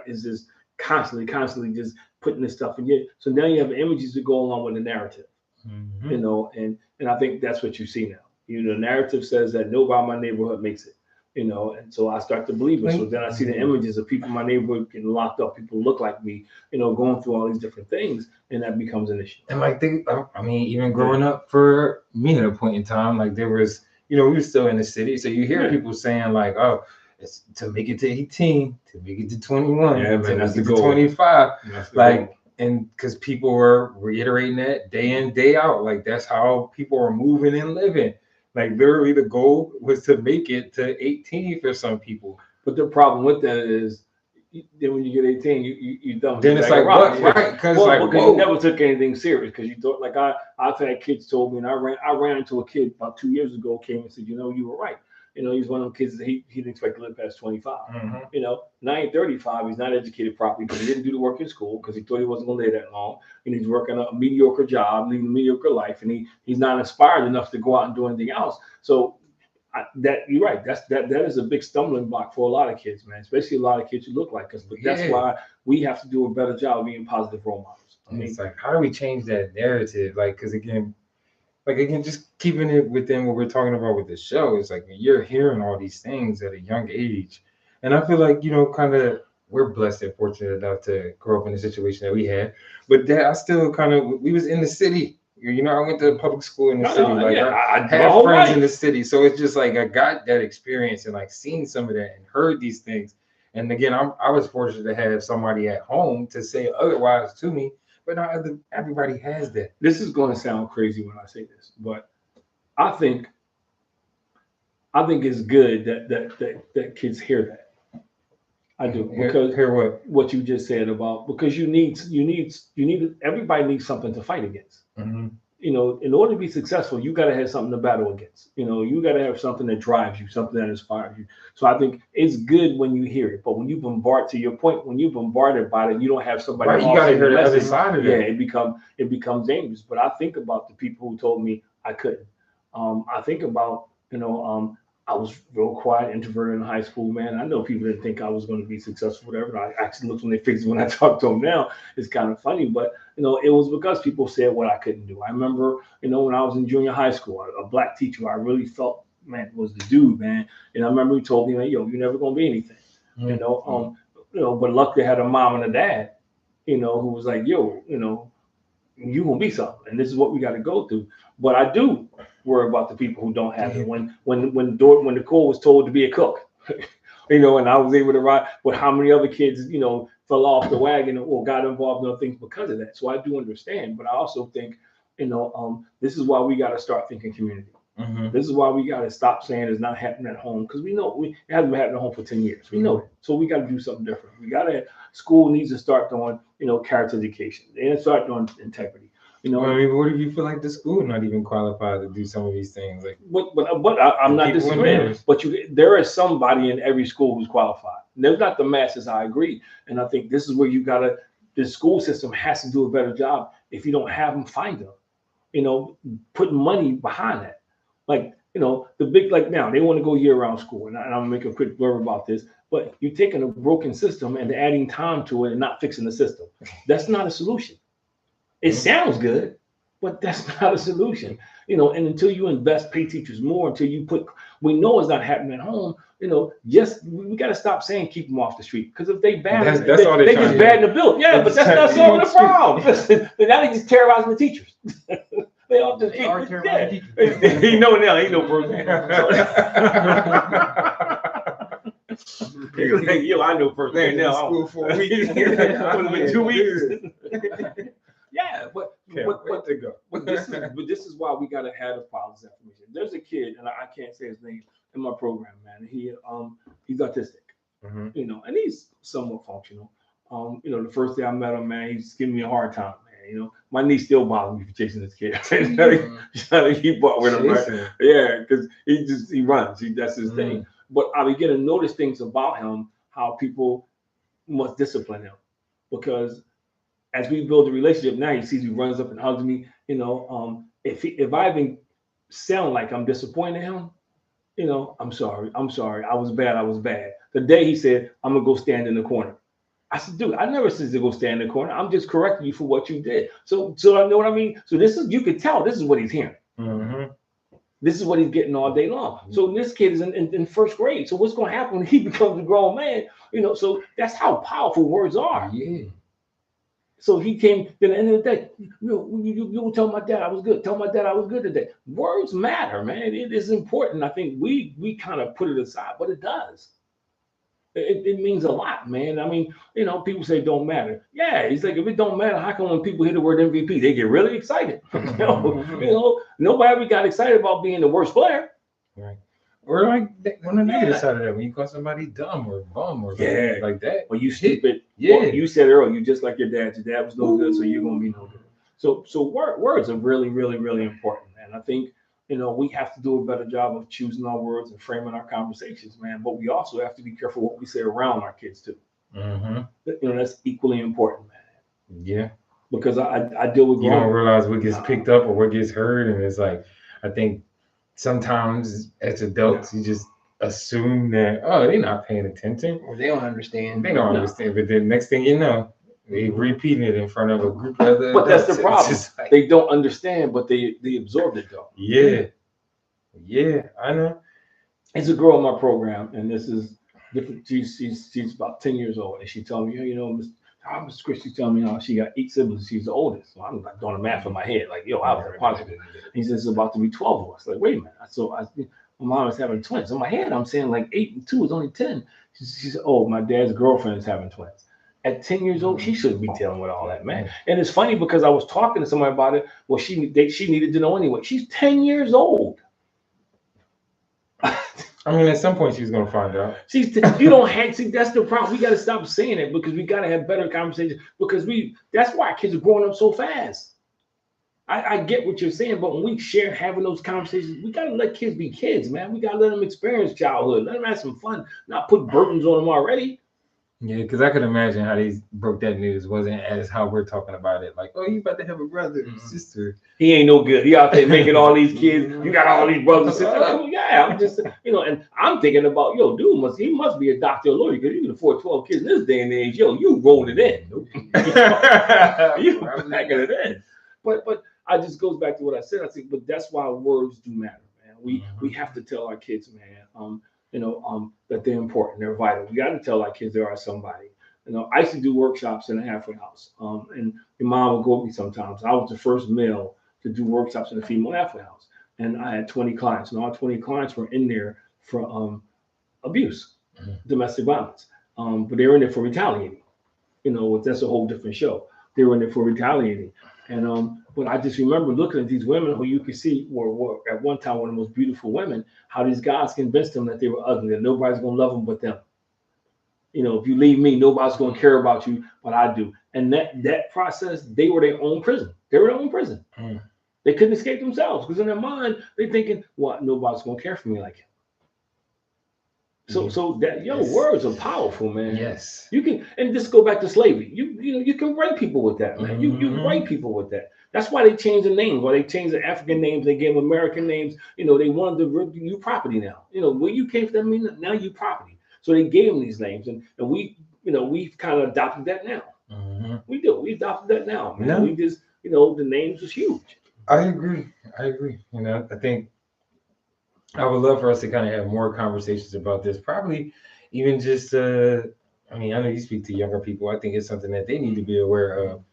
just constantly just putting this stuff in here. So now you have images to go along with the narrative. Mm-hmm. And I think that's what you see now. The narrative says that nobody in my neighborhood makes it. And so I start to believe it. So then I see the images of people in my neighborhood getting locked up, people look like me, going through all these different things, and that becomes an issue. And like, even growing up for me at a point in time, like there was, we were still in the city. So you hear people saying like, oh, it's to make it to 18, to make it to 21, to make it to 25. Like, and because people were reiterating that day in, day out, like that's how people are moving and living. Like literally the goal was to make it to 18 for some people. But the problem with that is then when you get 18, you don't. Then it's like what? Right. Because you never took anything serious because you thought like I've had kids told me, and I ran into a kid about 2 years ago, came and said, you were right. He's one of them kids that he didn't expect to live past 25. Mm-hmm. Now he's 35. He's not educated properly because he didn't do the work in school because he thought he wasn't going to live that long. And he's working a mediocre job, leading a mediocre life, and he's not inspired enough to go out and do anything else. So you're right. That is a big stumbling block for a lot of kids, man. Especially a lot of kids who look like us. But that's why we have to do a better job of being positive role models. It's like, how do we change that narrative? Like, because again, just keeping it within what we're talking about with the show, it's like you're hearing all these things at a young age. And I feel like, kind of we're blessed and fortunate enough to grow up in the situation that we had. But that I still we was in the city. I went to public school in the city. I had friends in the city. So it's just like I got that experience and like seen some of that and heard these things. And again, I was fortunate to have somebody at home to say otherwise to me. But not everybody has that. This is going to sound crazy when I say this, but I think it's good that kids hear that. I do, because hear what you just said about, because you need everybody needs something to fight against. Mm-hmm. You know, in order to be successful, you got to have something to battle against. You know, you got to have something that drives you, something that inspires you. So I think it's good when you hear it, but when you bombard, to your point, when you bombarded by it, you don't have somebody. Right, you got to hear the other side of that. Yeah, it becomes dangerous. But I think about the people who told me I couldn't. I think about, I was real quiet, introverted in high school, man. I know people didn't think I was going to be successful, whatever. I actually looked when they fixed it when I talk to them now. It's kind of funny, but it was because people said what I couldn't do. I remember, when I was in junior high school, a black teacher I really felt, man, was the dude, man. And I remember he told me, man, yo, you're never going to be anything, but luckily I had a mom and a dad, who was like, yo, you gonna be something, and this is what we got to go through. But I do worry about the people who don't have it. When Nicole was told to be a cook, and I was able to ride, but how many other kids, fell off the wagon or got involved in other things because of that. So I do understand, but I also think, this is why we got to start thinking community. Mm-hmm. This is why we got to stop saying it's not happening at home, because we know it hasn't been happening at home for 10 years. We know it. So we got to do something different. School needs to start doing, character education. And start doing integrity. I mean, what if you feel like the school not even qualified to do some of these things? Like, but I'm not disagreeing. But there is somebody in every school who's qualified. They're not the masses. I agree, and I think this is where the school system has to do a better job. If you don't have them, find them. Put money behind that. Like, the big, like now they want to go year-round school, and I'm gonna make a quick blurb about this. But you're taking a broken system and adding time to it and not fixing the system. That's not a solution. It sounds good, but that's not a solution. And until you invest, pay teachers more, until you we know it's not happening at home. We got to stop saying keep them off the street, because if they bad, that's all they just bad in the building. Yeah, but that's not solving the problem. Now they just terrorizing the teachers. They are terrorizing the teachers. He know now, ain't no person. He's like, yo, I know person now. School for a week. It's been 2 weeks. Yeah, but this is why we gotta have the policy information. There's a kid, and I can't say his name in my program, man. He's autistic, mm-hmm. And he's somewhat functional. The first day I met him, man, he's giving me a hard time, man. My niece still bothers me for chasing this kid. Trying to keep up with him, right? Yeah, because he runs. That's his thing. But I begin to notice things about him, how people must discipline him, because as we build a relationship, now he sees me, runs up and hugs me. If I even sound like I'm disappointing him, I'm sorry. I was bad. The day he said, I'm gonna go stand in the corner. I said, dude, I never said to go stand in the corner. I'm just correcting you for what you did. So I know what I mean. So you could tell this is what he's hearing. Mm-hmm. This is what he's getting all day long. So this kid is in first grade. So what's going to happen when he becomes a grown man? So that's how powerful words are. Yeah. So he came, at the end of the day, you tell my dad I was good. Tell my dad I was good today. Words matter, man. It is important. I think we kind of put it aside, but it does. It means a lot, man. I mean, people say it don't matter. Yeah, he's like, if it don't matter, how come when people hear the word MVP, they get really excited? Nobody ever got excited about being the worst player. Right. Or like on the negative side of that, when you call somebody dumb or bum or like that. Or you stupid. Yeah. Or you said earlier, you just like your dad. Your dad was no good, so you're gonna be no good. So words are really, really, really important, man. I think we have to do a better job of choosing our words and framing our conversations, man. But we also have to be careful what we say around our kids too. Mm-hmm. That's equally important, man. Yeah. Because I deal with. You don't realize what gets picked up or what gets heard, and it's like, I think sometimes as adults you just assume that they're not paying attention or they don't understand. They don't understand, but then next thing you know, they repeating it in front of a group of other But adults. That's the problem. Like, they don't understand, but they absorbed it though. Yeah, I know. It's a girl in my program, and this is different. She's about 10 years old, and she told me, Mr. Chris, she told me, she got 8 siblings. She's the oldest. So I'm like doing the math in my head, like, I was positive. He says it's about to be 12 of us. Like, wait a minute. So my mom is having twins. In my head, I'm saying like 8 and 2 is only 10. She said, my dad's girlfriend is having twins. At 10 years old, she shouldn't be dealing with all that, man. And it's funny because I was talking to somebody about it. Well, she needed to know anyway. She's 10 years old. I mean, at some point she's gonna find out. You don't have see. That's the problem. We got to stop saying it because we got to have better conversations. Because that's why kids are growing up so fast. I get what you're saying, but when we share having those conversations, we got to let kids be kids, man. We got to let them experience childhood. Let them have some fun. Not put burdens on them already. Yeah, because I could imagine how they broke that news wasn't as how we're talking about it. Like, oh, you about to have a brother and sister. He ain't no good. He out there making all these kids. You got all these brothers and sisters. Yeah, I'm just, and I'm thinking about, dude, he must be a doctor or lawyer because you can afford 12 kids in this day and age. You rolling it in. Nope. You packing it in. But I just goes back to what I said. I think, but that's why words do matter, man. We have to tell our kids, man, that they're important, they're vital. We got to tell our kids they are somebody. I used to do workshops in a halfway house, and your mom would go with me sometimes. I was the first male to do workshops in a female halfway house, and I had 20 clients, and all 20 clients were in there for abuse, domestic violence, but they were in there for retaliating. That's a whole different show. They were in there for retaliating, and but I just remember looking at these women who you could see were at one time one of the most beautiful women. How these guys convinced them that they were ugly, that nobody's gonna love them but them. If you leave me, nobody's gonna care about you, but I do. And that process, they were their own prison. They were their own prison. They couldn't escape themselves because in their mind they're thinking, "What? Nobody's gonna care for me like him." So that words are powerful, man. Yes. You can, and just go back to slavery. You can write people with that, man. You write people with that. That's why they changed the names. Why they changed the African names, they gave them American names. They wanted to you property now. Where you came from, now you property. So they gave them these names, and we've kind of adopted that now. We do. We adopted that now, man. No. We just the names was huge. I agree. I think I would love for us to kind of have more conversations about this. Probably even just, I know you speak to younger people. I think it's something that they need to be aware of.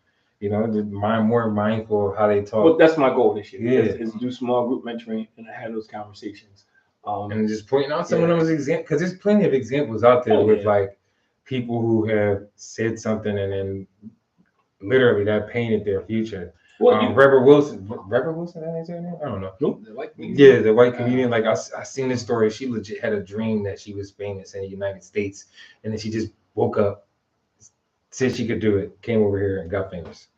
More mindful of how they talk. Well, that's my goal this year. Is do small group mentoring and have those conversations. And just pointing out some of those examples, because there's plenty of examples out there with like people who have said something and then literally that painted their future. Well, Rebel Wilson, that is her name? I don't know. Nope. The white comedian. Like I seen this story. She legit had a dream that she was famous in the United States, and then she just woke up, said she could do it, came over here and got famous.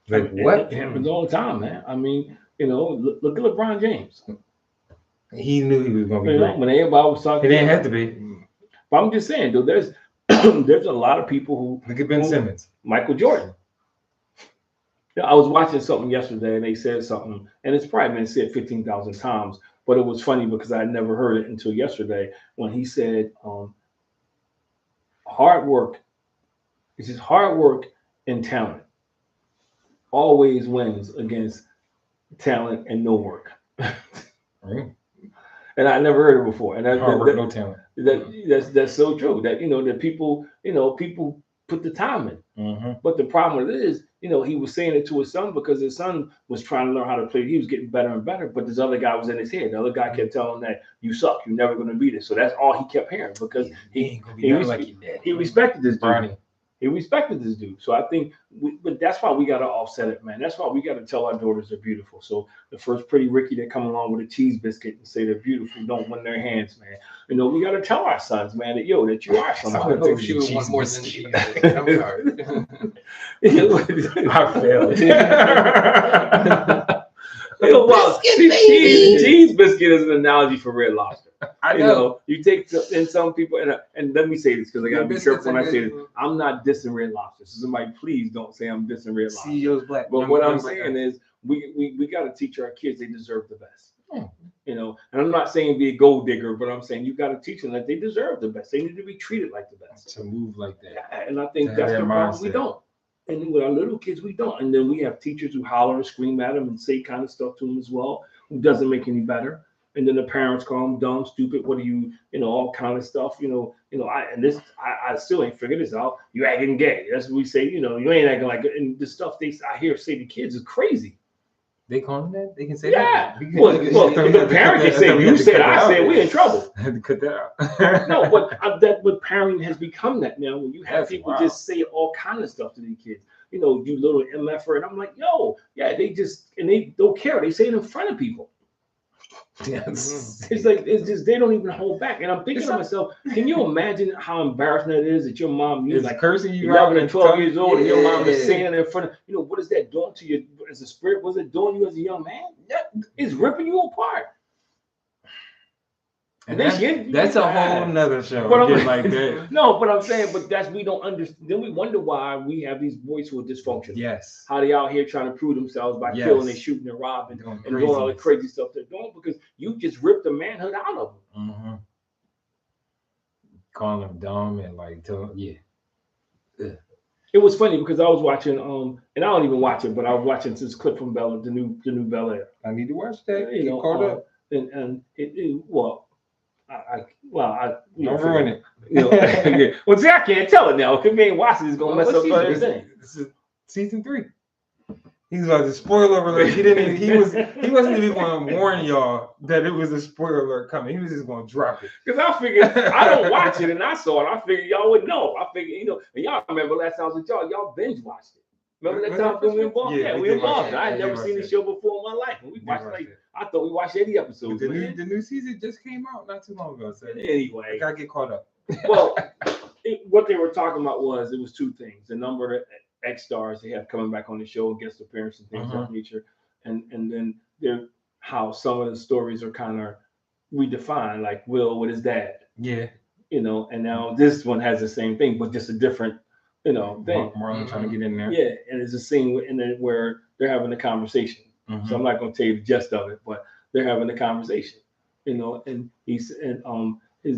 Like what? It happens all the time, man. I mean, look at LeBron James. He knew he was going to be great. When everybody was talking, it didn't have to be. But I'm just saying, dude. There's a lot of people who look at Ben Simmons, Michael Jordan. I was watching something yesterday, and they said something, and it's probably been said 15,000 times, but it was funny because I had never heard it until yesterday when he said, "Hard work. It's just hard work and talent always wins against talent and no work." Right. And I never heard it before. And hard work, no talent. That's so true. That that people put the time in. But the problem with it is, he was saying it to his son because his son was trying to learn how to play. He was getting better and better, but this other guy was in his head. The other guy kept telling him that you suck, you're never going to beat it. So that's all he kept hearing because he respected this dude. He respected this dude. So I think, but that's why we got to offset it, man. That's why we got to tell our daughters they're beautiful. So the first pretty Ricky that come along with a cheese biscuit and say they're beautiful, don't win their hands, man. We got to tell our sons, man, that that you are somebody. I hope she would want more than she. I'm sorry. I failed. Cheese biscuit is an analogy for Red Lobster. I know. You take some people, and let me say this because I gotta be careful when I say this. I'm not dissing Red Lobster. So somebody, please don't say I'm dissing Red Lobster. CEO's black. But what I'm saying is, we got to teach our kids they deserve the best. And I'm not saying be a gold digger, but I'm saying you got to teach them that they deserve the best. They need to be treated like the best. To move like that. Yeah, and I think that's the problem. We don't. And with our little kids, we don't. And then we have teachers who holler and scream at them and say kind of stuff to them as well, who doesn't make any better. And then the parents call them dumb, stupid. What are you, all kind of stuff. I still ain't figured this out. You acting gay. That's what we say. You ain't acting like it. And the stuff I hear say to kids is crazy. They call them that? They can say that? Yeah. Well, the parent can say, you said, I said, we in trouble. I had to cut that out. No, but parenting has become that now. When you have people just say all kind of stuff to these kids. You little MFer. And I'm like, they don't care. They say it in front of people. Yes. It's like it's just they don't even hold back. And I'm thinking to myself, can you imagine how embarrassing that is that your mom Is like cursing you 11 out and 12 years old and your mom is yeah. saying it in front of what is that doing to you as a spirit? What's it doing to you as a young man? It's ripping you apart. And that's a whole nother show. But like that. No, but I'm saying, we don't understand. Then we wonder why we have these boys who are dysfunctional. Yes. How they out here trying to prove themselves by killing and shooting and robbing and doing all the crazy stuff they're doing because you just ripped the manhood out of them. Mm-hmm. Calling them dumb and like, It was funny because I was watching, and I don't even watch it, but I was watching this clip from the new Bel Air. I need to watch that. You know, caught up. And don't ruin it. Well, see, I can't tell it now because me and watching is gonna mess up everything. This is season 3. He's like the spoiler alert. He wasn't even going to warn y'all that it was a spoiler alert coming. He was just going to drop it. Because I figured I don't watch it, and I saw it. I figured y'all would know. I figured and y'all remember last time I was with y'all binge watched it. Remember that time when we involved? Yeah, we involved. I had never seen the show before in my life. We watched I thought we watched 80 episodes. The new season just came out not too long ago. So anyway, I gotta get caught up. Well, what they were talking about it was 2 things: the number of X stars they have coming back on the show, guest appearances, and things of that nature, and then how some of the stories are kind of redefined, like Will with his dad. Yeah. And now this one has the same thing, but just a different. Thing. Marlon trying to get in there. Yeah, and it's a scene where they're having a conversation. Mm-hmm. So I'm not going to tell you the gist of it, but they're having a conversation. And his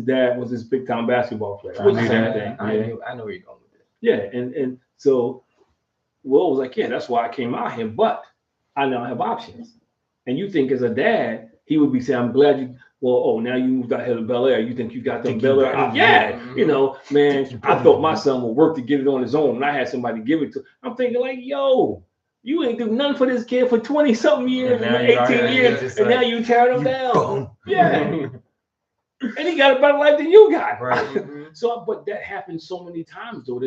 dad was this big time basketball player. I know where you're going with this. Yeah, and so Will was like, yeah, that's why I came out here, but I now have options. And you think as a dad, he would be saying, I'm glad you. Well, now you moved out here to Bel Air. You think you got them Bel Air? Yeah, man. I thought my son would work to get it on his own, and I had somebody give it to. I'm thinking like, yo, you ain't do nothing for this kid for 20-something years, and 18 years, and now you tear him down. Boom. Yeah. And he got a better life than you got. Right. So, but that happens so many times, though.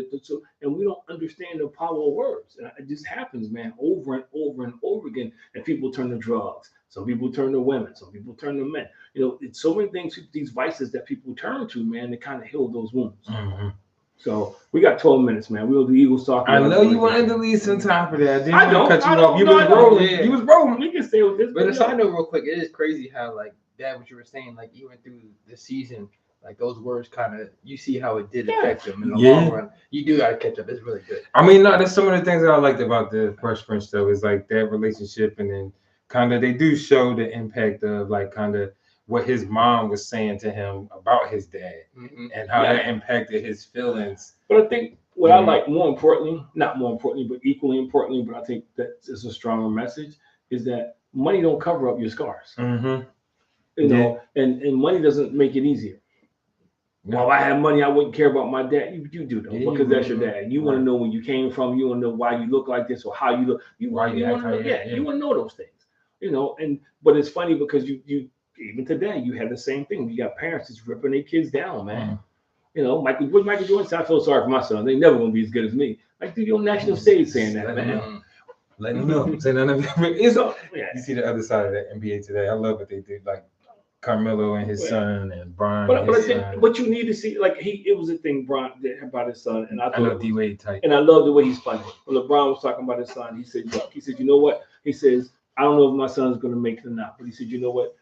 And we don't understand the power of words. And it just happens, man, over and over and over again. And people turn to drugs. Some people turn to women. Some people turn to men. It's so many things, these vices that people turn to, man, to kind of heal those wounds. Mm-hmm. So we got 12 minutes, man. We'll do Eagles talk. I know you wanted to leave some time for that. I don't cut you off. You was rolling. You was rolling. We can stay with this. But I know real quick, it is crazy how what you were saying, even through the season, those words kind of, you see how it did affect them in the long run. You do got to catch up. It's really good. I mean, no, there's some of the things that I liked about the Fresh Prince, though, is that relationship, and then kind of they do show the impact of kind of what his mom was saying to him about his dad and how that impacted his feelings. But I think what I like not more importantly, but equally importantly, but I think that is a stronger message, is that money don't cover up your scars. Mm-hmm. And money doesn't make it easier. Well, if I had money, I wouldn't care about my dad. You do though, because that's your dad. You want to know where you came from. You want to know why you look like this or how you look. You want to know those things. But it's funny because you even today you have the same thing. You got parents just ripping their kids down, man. Michael Jordan said, I feel sorry for my son. They never gonna be as good as me. Dude, you're on national stage saying that, man. Let them know. Say none of it. You see the other side of that NBA today. I love what they do. Carmelo and his son and Brian. But you need to see, it was a thing Brian did about his son, and I love D-Wade type. And I love the way he's funny. When LeBron was talking about his son, he said, you know what? He says, I don't know if my son's going to make it or not, but he said, you know what?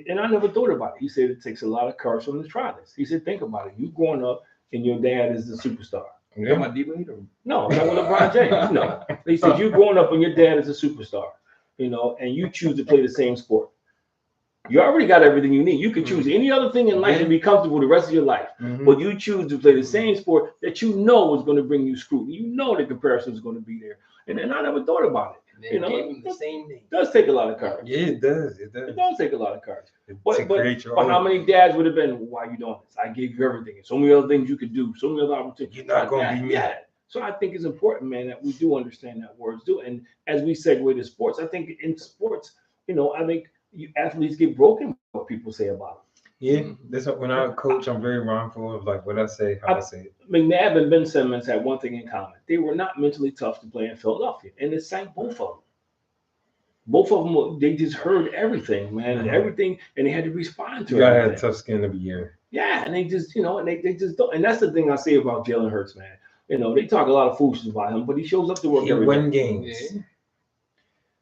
And I never thought about it. He said it takes a lot of courage for him to try this. He said, think about it. You growing up and your dad is the superstar. Yeah, my D-Wade? No, not with LeBron James. No. He said, you growing up and your dad is a superstar, and you choose to play the same sport. You already got everything you need. You can choose any other thing in life and be comfortable the rest of your life. Mm-hmm. But you choose to play the same sport that you know is going to bring you scrutiny. You know the comparison is going to be there. And I never thought about it. Gave him the same name. It does take a lot of courage. Yeah, it does. It does take a lot of courage. But how many dads would have been, why are you doing this? I gave you everything. So many other things you could do. So many other opportunities. You're not going to be me. Yeah. So I think it's important, man, that we do understand that words do. And as we segue to sports, I think in sports, I think athletes get broken by what people say about them. Yeah, that's when I coach. I'm very mindful of what I say, how I say it. McNabb and Ben Simmons had one thing in common: they were not mentally tough to play in Philadelphia, and it sank both of them. both of them, they just heard everything, man, and everything, and they had to respond to You gotta everything. have tough skin to be here. Yeah, and they just, and they just don't. And that's the thing I say about Jalen Hurts, man. They talk a lot of foolishness about him, but he shows up to work He every won day. games. Yeah.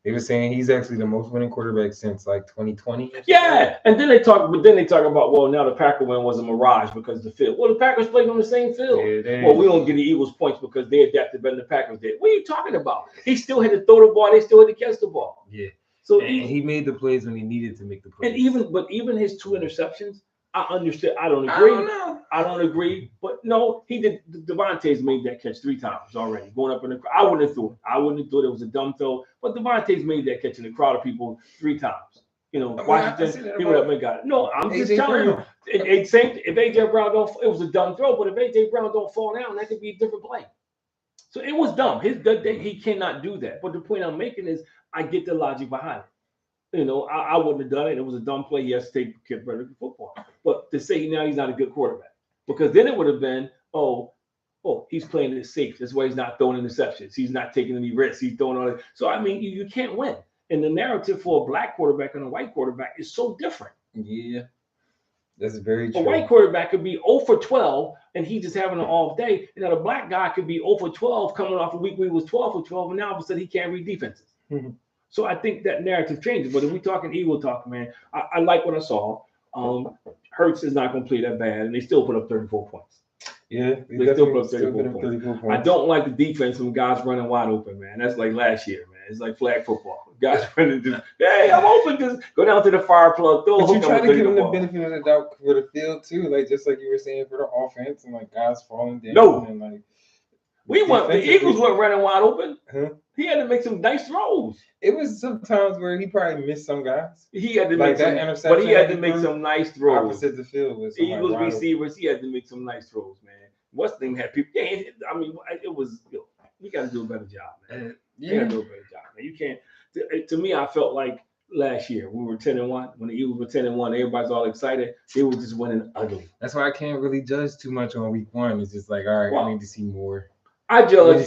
They were saying he's actually the most winning quarterback since like 2020. Yeah, and then they talk about, well, now the Packer win was a mirage because of the field. Well, the Packers played on the same field. Yeah, well, we don't give the Eagles points because they adapted better than the Packers did. What are you talking about? He still had to throw the ball. They still had to catch the ball. Yeah. So and he made the plays when he needed to make the plays. And even his 2 interceptions, I understand. I don't agree. I don't agree. But no, he did. Devontae's made that catch 3 times already. Going up in the crowd. I wouldn't have threw it. It was a dumb throw. But Devontae's made that catch in the crowd of people 3 times. Washington, he went up and got it. No, I'm just telling you. If AJ Brown it was a dumb throw. But if AJ Brown don't fall down, that could be a different play. So it was dumb. He cannot do that. But the point I'm making is, I get the logic behind it. I wouldn't have done it. It was a dumb play. He has to take care of football. But to say now he's not a good quarterback, because then it would have been, he's playing it safe. That's why he's not throwing interceptions. He's not taking any risks. He's throwing all that. So, I mean, you can't win. And the narrative for a black quarterback and a white quarterback is so different. Yeah, that's very true. A white quarterback could be 0 for 12, and he's just having an off day. And then a black guy could be 0 for 12, coming off a week where he was 12 for 12, and now all of a sudden he can't read defenses. Mm-hmm. So I think that narrative changes. But if we're talking Eagle talk, man, I like what I saw. Hurts is not going to play that bad, and they still put up 34 points. Yeah, they still put up 34 points. I don't like the defense when guys running wide open, man. That's like last year, man. It's like flag football. Guys running just, hey, I'm open. Just go down to the fire plug. But you try to give them the benefit of the doubt for the field too, like just like you were saying for the offense and like guys falling down. No, and like the Eagles weren't running wide open. Huh? He had to make some nice throws. It was sometimes where he probably missed some guys. He had to like make that interception, but he had to make some nice throws. Opposite the field with Eagles receivers, he had to make some nice throws, man. What's the thing had people? Yeah, I mean, it was. We got to do a better job, man. You got to do a better job, man. You can't. To me, I felt like last year we were 10-1. When the Eagles were 10-1, everybody's all excited. They were just winning ugly. That's why I can't really judge too much on week 1. It's just like, all right, I need to see more. I love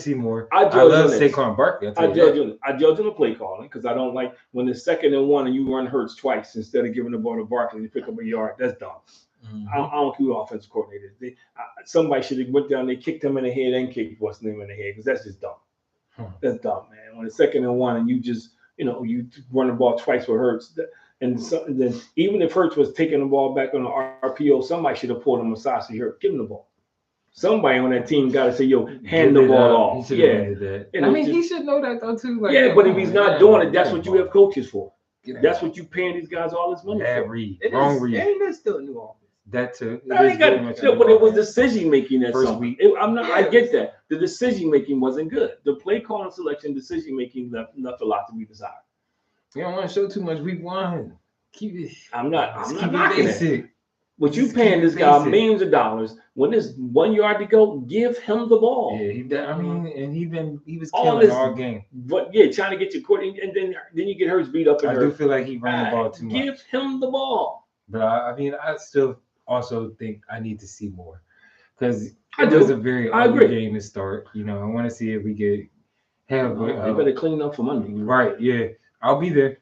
Saquon Barkley. I judge on the play calling because I don't like when it's 2nd and 1 and you run Hurts twice instead of giving the ball to Barkley to pick up a yard. That's dumb. Mm-hmm. I don't care who offensive coordinator is. Somebody should have went down. They kicked him in the head and kicked what's name in the head because that's just dumb. That's dumb, man. When it's 2nd and 1 and you just you run the ball twice with Hurts, and then even if Hurts was taking the ball back on the RPO, somebody should have pulled him aside. So here, give him the ball. Somebody on that team got to say, "Yo, hand the ball off." Yeah, I mean, he should know that though too. Like, yeah, but if he's not doing it, that's what you have coaches for. That's what you paying these guys all this money for. Wrong read. And that's still a new offense. That too. But it was decision making that first week. I get that. The decision making wasn't good. The play calling selection, decision making left a lot to be desired. You don't want to show too much week 1. Keep it. I'm not knocking it. But you paying this guy millions of dollars. When there's 1 yard to go, give him the ball. Yeah, and he was killing all game. But trying to get your court, and then you get Hurts beat up. I do feel like he ran the ball too much. Give him the ball. But I still also think I need to see more because it was a very ugly game to start. I want to see if we get have. They better clean up for Monday. Right? Yeah, I'll be there.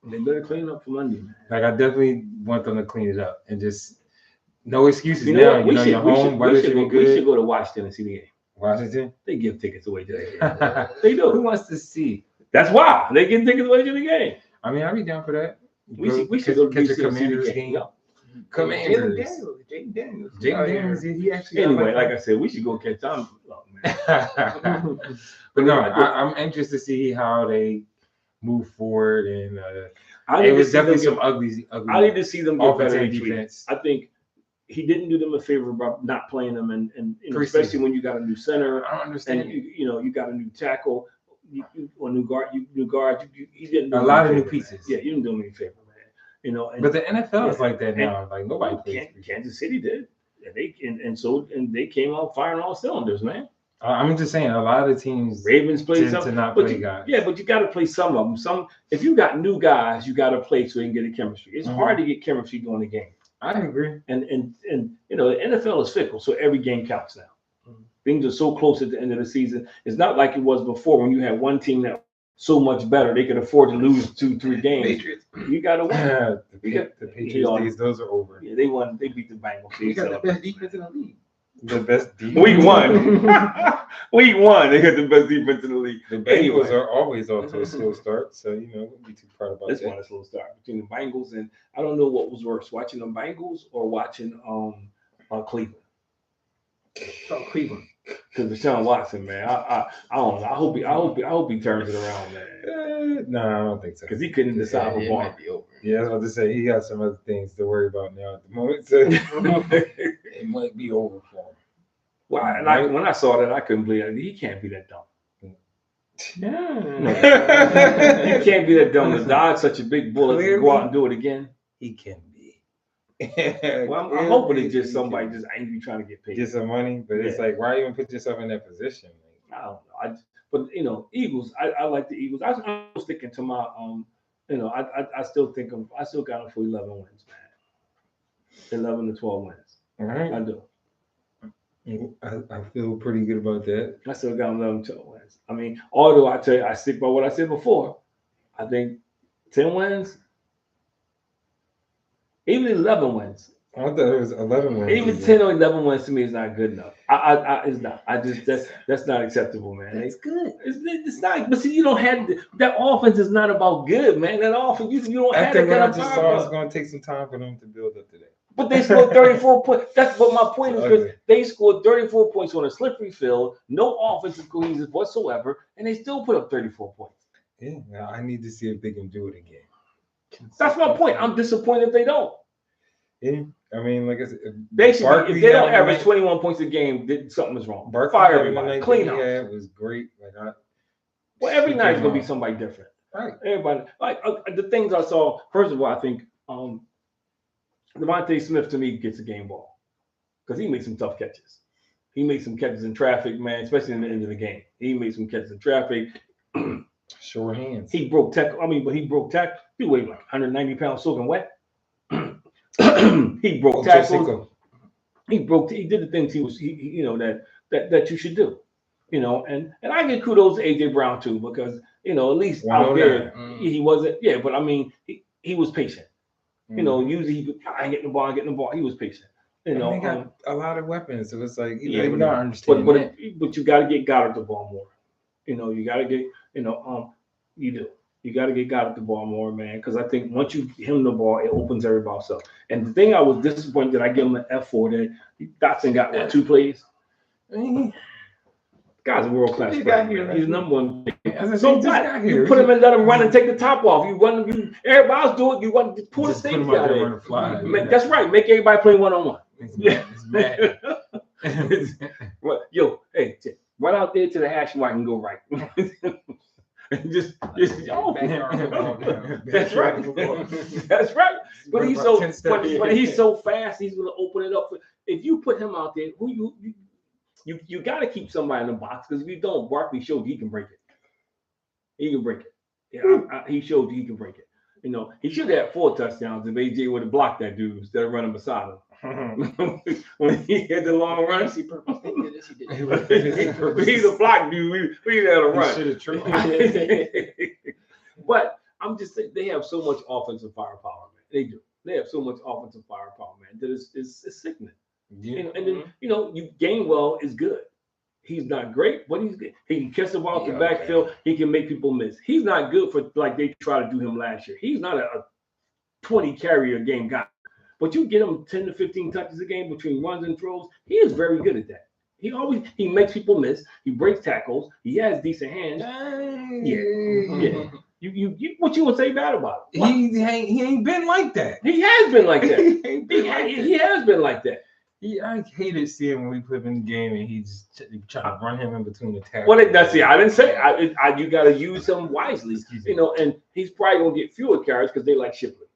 They better clean up for Monday, man. Like I definitely want them to clean it up and just no excuses now. We should go to Washington and see the game. Washington? They give tickets away to the game. They do. Who wants to see? That's why they give tickets away to the game. I mean, I'll be down for that. We should go catch a Commanders game. Commanders. Jaden Daniels. He actually. Anyway, like I said, we should go catch them. Oh, man. But no, I'm anxious to see how they move forward, and it was definitely some ugly. I need to see them get better in defense. I think he didn't do them a favor about not playing them, and especially when you got a new center. I don't understand. And you got a new tackle, or new guard. He didn't do a lot of new pieces. Yeah, you didn't do him any favor, man. But the NFL is like that now. Like nobody plays. Kansas City did. And they came out firing all cylinders, man. I'm just saying, a lot of teams Ravens play tend to not play guys. Yeah, but you got to play some of them. If you got new guys, you got to play so you can get a chemistry. It's hard to get chemistry during the game. I agree. And the NFL is fickle, so every game counts now. Things are so close at the end of the season. It's not like it was before when you had one team that so much better. They could afford to lose 2-3 games. Patriots. You got to win. The Patriots days, those are over. Yeah, they won. They beat the Bengals. You got the best defense in the league. The best defense. Week 1. Week 1, they got the best defense in the league. The Bengals are always off to a slow start, so wouldn't be too proud about this that. one a slow start between the Bengals and I don't know what was worse, watching the Bengals or watching Cleveland. Oh, Cleveland. Because Deshaun Watson, man, I don't know. I hope he turns it around, man. No, I don't think so. Because he couldn't decide for ball. Yeah, I was about to say he got some other things to worry about now at the moment, so it might be over for him. Well, when I saw that, I couldn't believe it. He can't be that dumb. Yeah. He can't be that dumb to dodge such a big bullet and go out and do it again. He can be. Well, I'm hoping it's just somebody just angry trying to get paid. Get some money, but it's like, why even put yourself in that position? I don't know. But Eagles. I like the Eagles. I'm sticking to my I still got them for 11 wins, man. 11 to 12 wins. All right. I do. I feel pretty good about that. I still got 11 to 12 wins. I mean, although I tell you, I stick by what I said before. I think 10 wins, even 11 wins. I thought it was 11 wins. Even 10 or 11 wins to me is not good enough. It's not. That's not acceptable, man. It's good. It's not. But see, you don't have that offense is not about good, man. That offense, you don't have that kind of time. I just saw it's going to take some time for them to build up to that. But they scored 34 points. That's what my point is. Because they scored 34 points on a slippery field, no offensive cohesion whatsoever, and they still put up 34 points. Yeah, I need to see if they can do it again. That's my point. I'm disappointed if they don't. Yeah, I mean, like I said, they should. If they don't average 21 points a game, something is wrong. Fire everybody. Clean house. Yeah, it was great. Well, every night is gonna be somebody different. Right. Everybody. Like the things I saw. First of all, I think Devontae Smith to me gets a game ball because he made some tough catches. He made some catches in traffic, man, especially in the end of the game. He made some catches in traffic. Sure hands. He broke tackle. But he broke tackle. He weighed like 190 pounds soaking wet. He broke tackles. He did the things that you should do. And I give kudos to AJ Brown too, because at least out there he wasn't. Yeah, but I mean he was patient. Usually I ain't getting the ball. He was patient. He got a lot of weapons, so it's like but you got to get Goddard the ball more. You got to get you do. You got to get Goddard the ball more, man, because I think once you give him the ball, it opens everybody else up. And the thing I was disappointed that I give him an F for that Dotson got 2 plays. Guy's a world class player. He's number one. So what? You put him and let him run and take the top off. You run. Everybody else do it. You want to pull the safety out of it. That's right. Make everybody play 1-on-1. It's bad. Yo, hey, run out there to the hash mark and go right. just that's right. That's right. But he's so fast. He's gonna open it up. If you put him out there, you got to keep somebody in the box, because if you don't, Barkley showed he can break it. He can break it. Yeah, he showed he can break it. He should have 4 touchdowns if AJ would have blocked that dude instead of running beside him. When he had the long run, he's a block dude. We had to run. But I'm just saying, they have so much offensive firepower, man. They do. They have so much offensive firepower, man, that it's sickening. Yeah. And then you Gainwell is good. He's not great, but he's good. He can catch the ball off the backfield. He can make people miss. He's not good for like they tried to do him last year. He's not a 20 carry a game guy. But you get him 10 to 15 touches a game between runs and throws. He is very good at that. He makes people miss. He breaks tackles. He has decent hands. Yeah. You what you would say bad about it? He ain't been like that. He has been like that. He has been like that. I hated seeing when we put him in the game and he's trying to run him in between the tackles. Well, that's it. I didn't say you got to use him wisely, and he's probably gonna get fewer carries because they like Shipley.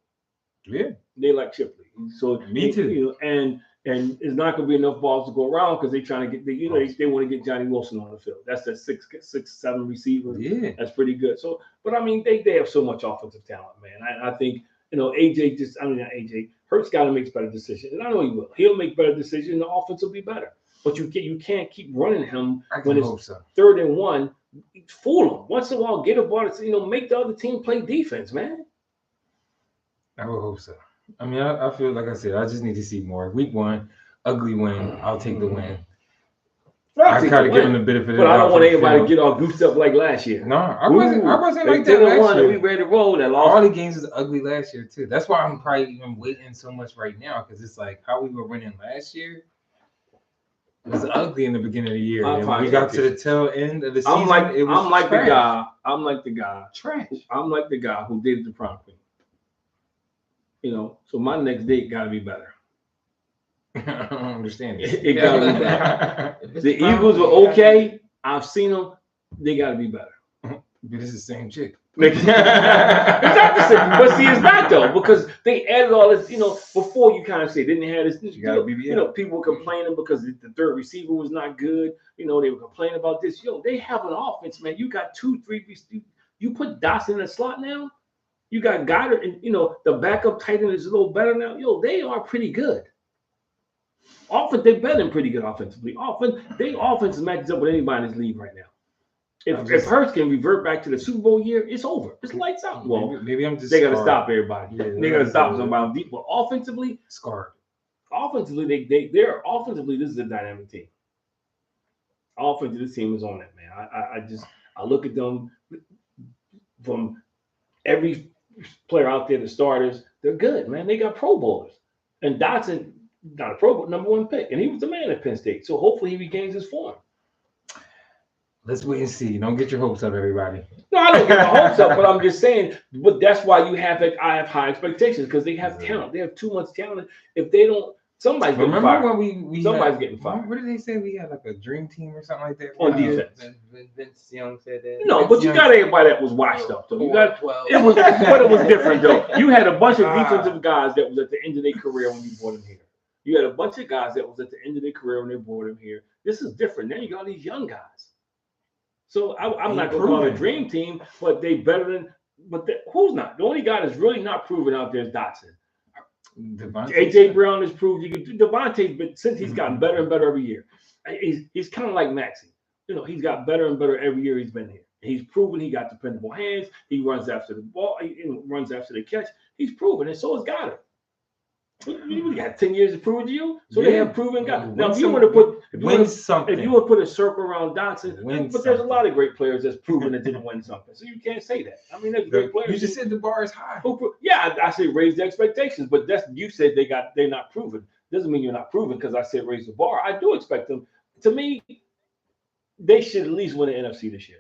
Yeah, they like Shipley. So me too. And it's not gonna be enough balls to go around because they're trying to get they want to get Johnny Wilson on the field. That's that 6'7" receiver. Yeah, that's pretty good. So, but I mean, they have so much offensive talent, man. I think AJ not AJ. Hurts got to make better decisions, and I know he will. He'll make better decisions, and the offense will be better. But you can't keep running him when it's 3rd and 1 fool them once in a while. Get a ball, make the other team play defense, man. I would hope so. I mean, I feel like I said, I just need to see more. Week 1, ugly win. I'll take the win. I kind of give them the benefit of the doubt. But I don't want anybody to get all goofed up like last year. No, I wasn't like that last year. We ready to roll. That all the games was ugly last year too. That's why I'm probably even waiting so much right now, because it's like how we were winning last year. It was ugly in the beginning of the year. And when we got to the tail end of the season, I'm like the guy. Trash. I'm like the guy who dated the prom queen. So my next date got to be better. I don't understand this. It got to be better. The Eagles were okay. I've seen them. They got to be better. But it's the same chick. It's not the same. But see, it's not though, because they added all this. Before you kind of say, didn't they have this? People were complaining because the third receiver was not good. They were complaining about this. They have an offense, man. You got 2, 3. You put Dotson in the slot now. You got Goddard, and the backup tight end is a little better now. They are pretty good. They're better than pretty good offensively. Their offense matches up with anybody in this league right now. If Hurts can revert back to the Super Bowl year, it's over. It's lights out. Well, maybe I'm just. They got to stop everybody. Yeah, they got to stop somebody deep. But offensively, scarred. Offensively, they're offensively. This is a dynamic team. Offensively, this team is on it, man. I look at them from every player out there. The starters, they're good, man. They got Pro Bowlers, and Dotson. Not a Pro Bowl, number 1 pick, and he was the man at Penn State. So hopefully he regains his form. Let's wait and see. Don't get your hopes up, everybody. No, I don't get my hopes up, but I'm just saying. But that's why I have high expectations, because they have talent. They have too much talent. If they don't, somebody's getting fired. Remember when somebody's getting fired. What did they say? We had like a dream team or something like that on defense. Vince Young said that. No, but you got everybody that was washed up. So but it was different though. You had a bunch of defensive guys that was at the end of their career when you brought them here. You had a bunch of guys that was at the end of their career when they brought him here. This is different. Now you got these young guys. So I'm not going to call it a dream team, but they better than. But who's not? The only guy that's really not proven out there is Dotson. AJ Brown has proved you can do. Devontae, but since he's gotten better and better every year, he's kind of like Maxey. He's got better and better every year he's been here. He's proven he got dependable hands. He runs after the ball. He runs after the catch. He's proven, and so has Goddard. We got 10 years to prove it to you, so they have proven guys. Now, if you want to put a circle around Dotson, but there's a lot of great players that's proven that didn't win something, so you can't say that. I mean, there's great players. You just said the bar is high. Yeah, I said raise the expectations, but you said they're not proven. Doesn't mean you're not proven because I said raise the bar. I do expect them. To me, they should at least win the NFC this year.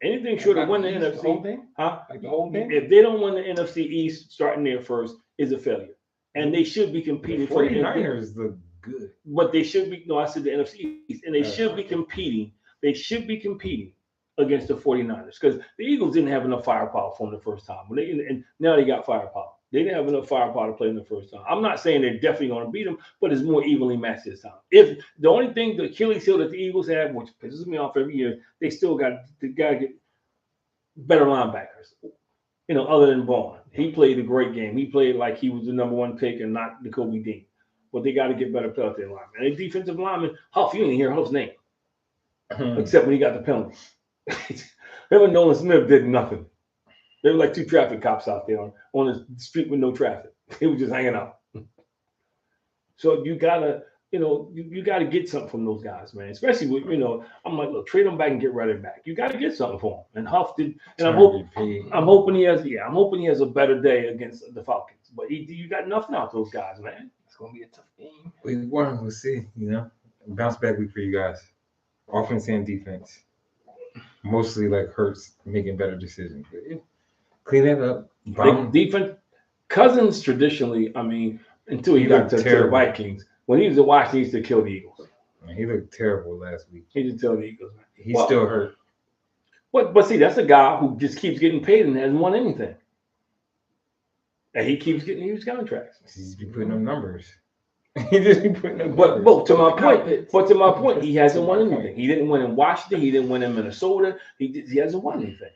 Anything short of winning the NFC, the whole thing? Huh? Like the whole thing? If they don't win the NFC East, starting there first is a failure, and they should be competing for the 49ers. Look good, but they should be. No, I said the NFC East, and they should be competing. They should be competing against the 49ers because the Eagles didn't have enough firepower for them the first time. And now they got firepower. They didn't have enough firepower to play them the first time. I'm not saying they're definitely going to beat them, but it's more evenly matched this time. If the only thing, the Achilles heel that the Eagles have, which pisses me off every year, they got to get better linebackers. Other than Vaughn. He played a great game. He played like he was the number 1 pick and not Nakobe Dean. But they got to get better play out there linemen. And the defensive lineman, Huff, you didn't hear Huff's name. Except when he got the penalty. Him and Nolan Smith did nothing. They were like 2 traffic cops out there on the street with no traffic. They were just hanging out. So you gotta, you gotta get something from those guys, man. Especially with, I'm like, look, trade them back and get Reddick back. You gotta get something for him. And Huff did, and I'm hoping he has a better day against the Falcons. But you got nothing out those guys, man. It's gonna be a tough game. We'll see. Bounce back week for you guys, offense and defense. Mostly like Hurts making better decisions. But clean that up. Defense. Cousins traditionally, until he got to the Vikings, when he was at Washington, he used to kill the Eagles. Man, he looked terrible last week. He didn't tell the Eagles. He's still hurt. But see, that's a guy who just keeps getting paid and hasn't won anything. And he keeps getting huge contracts. He's been putting up numbers. He just been putting up numbers. But to my point, he hasn't won anything. He didn't win in Washington. He didn't win in Minnesota. He hasn't won anything.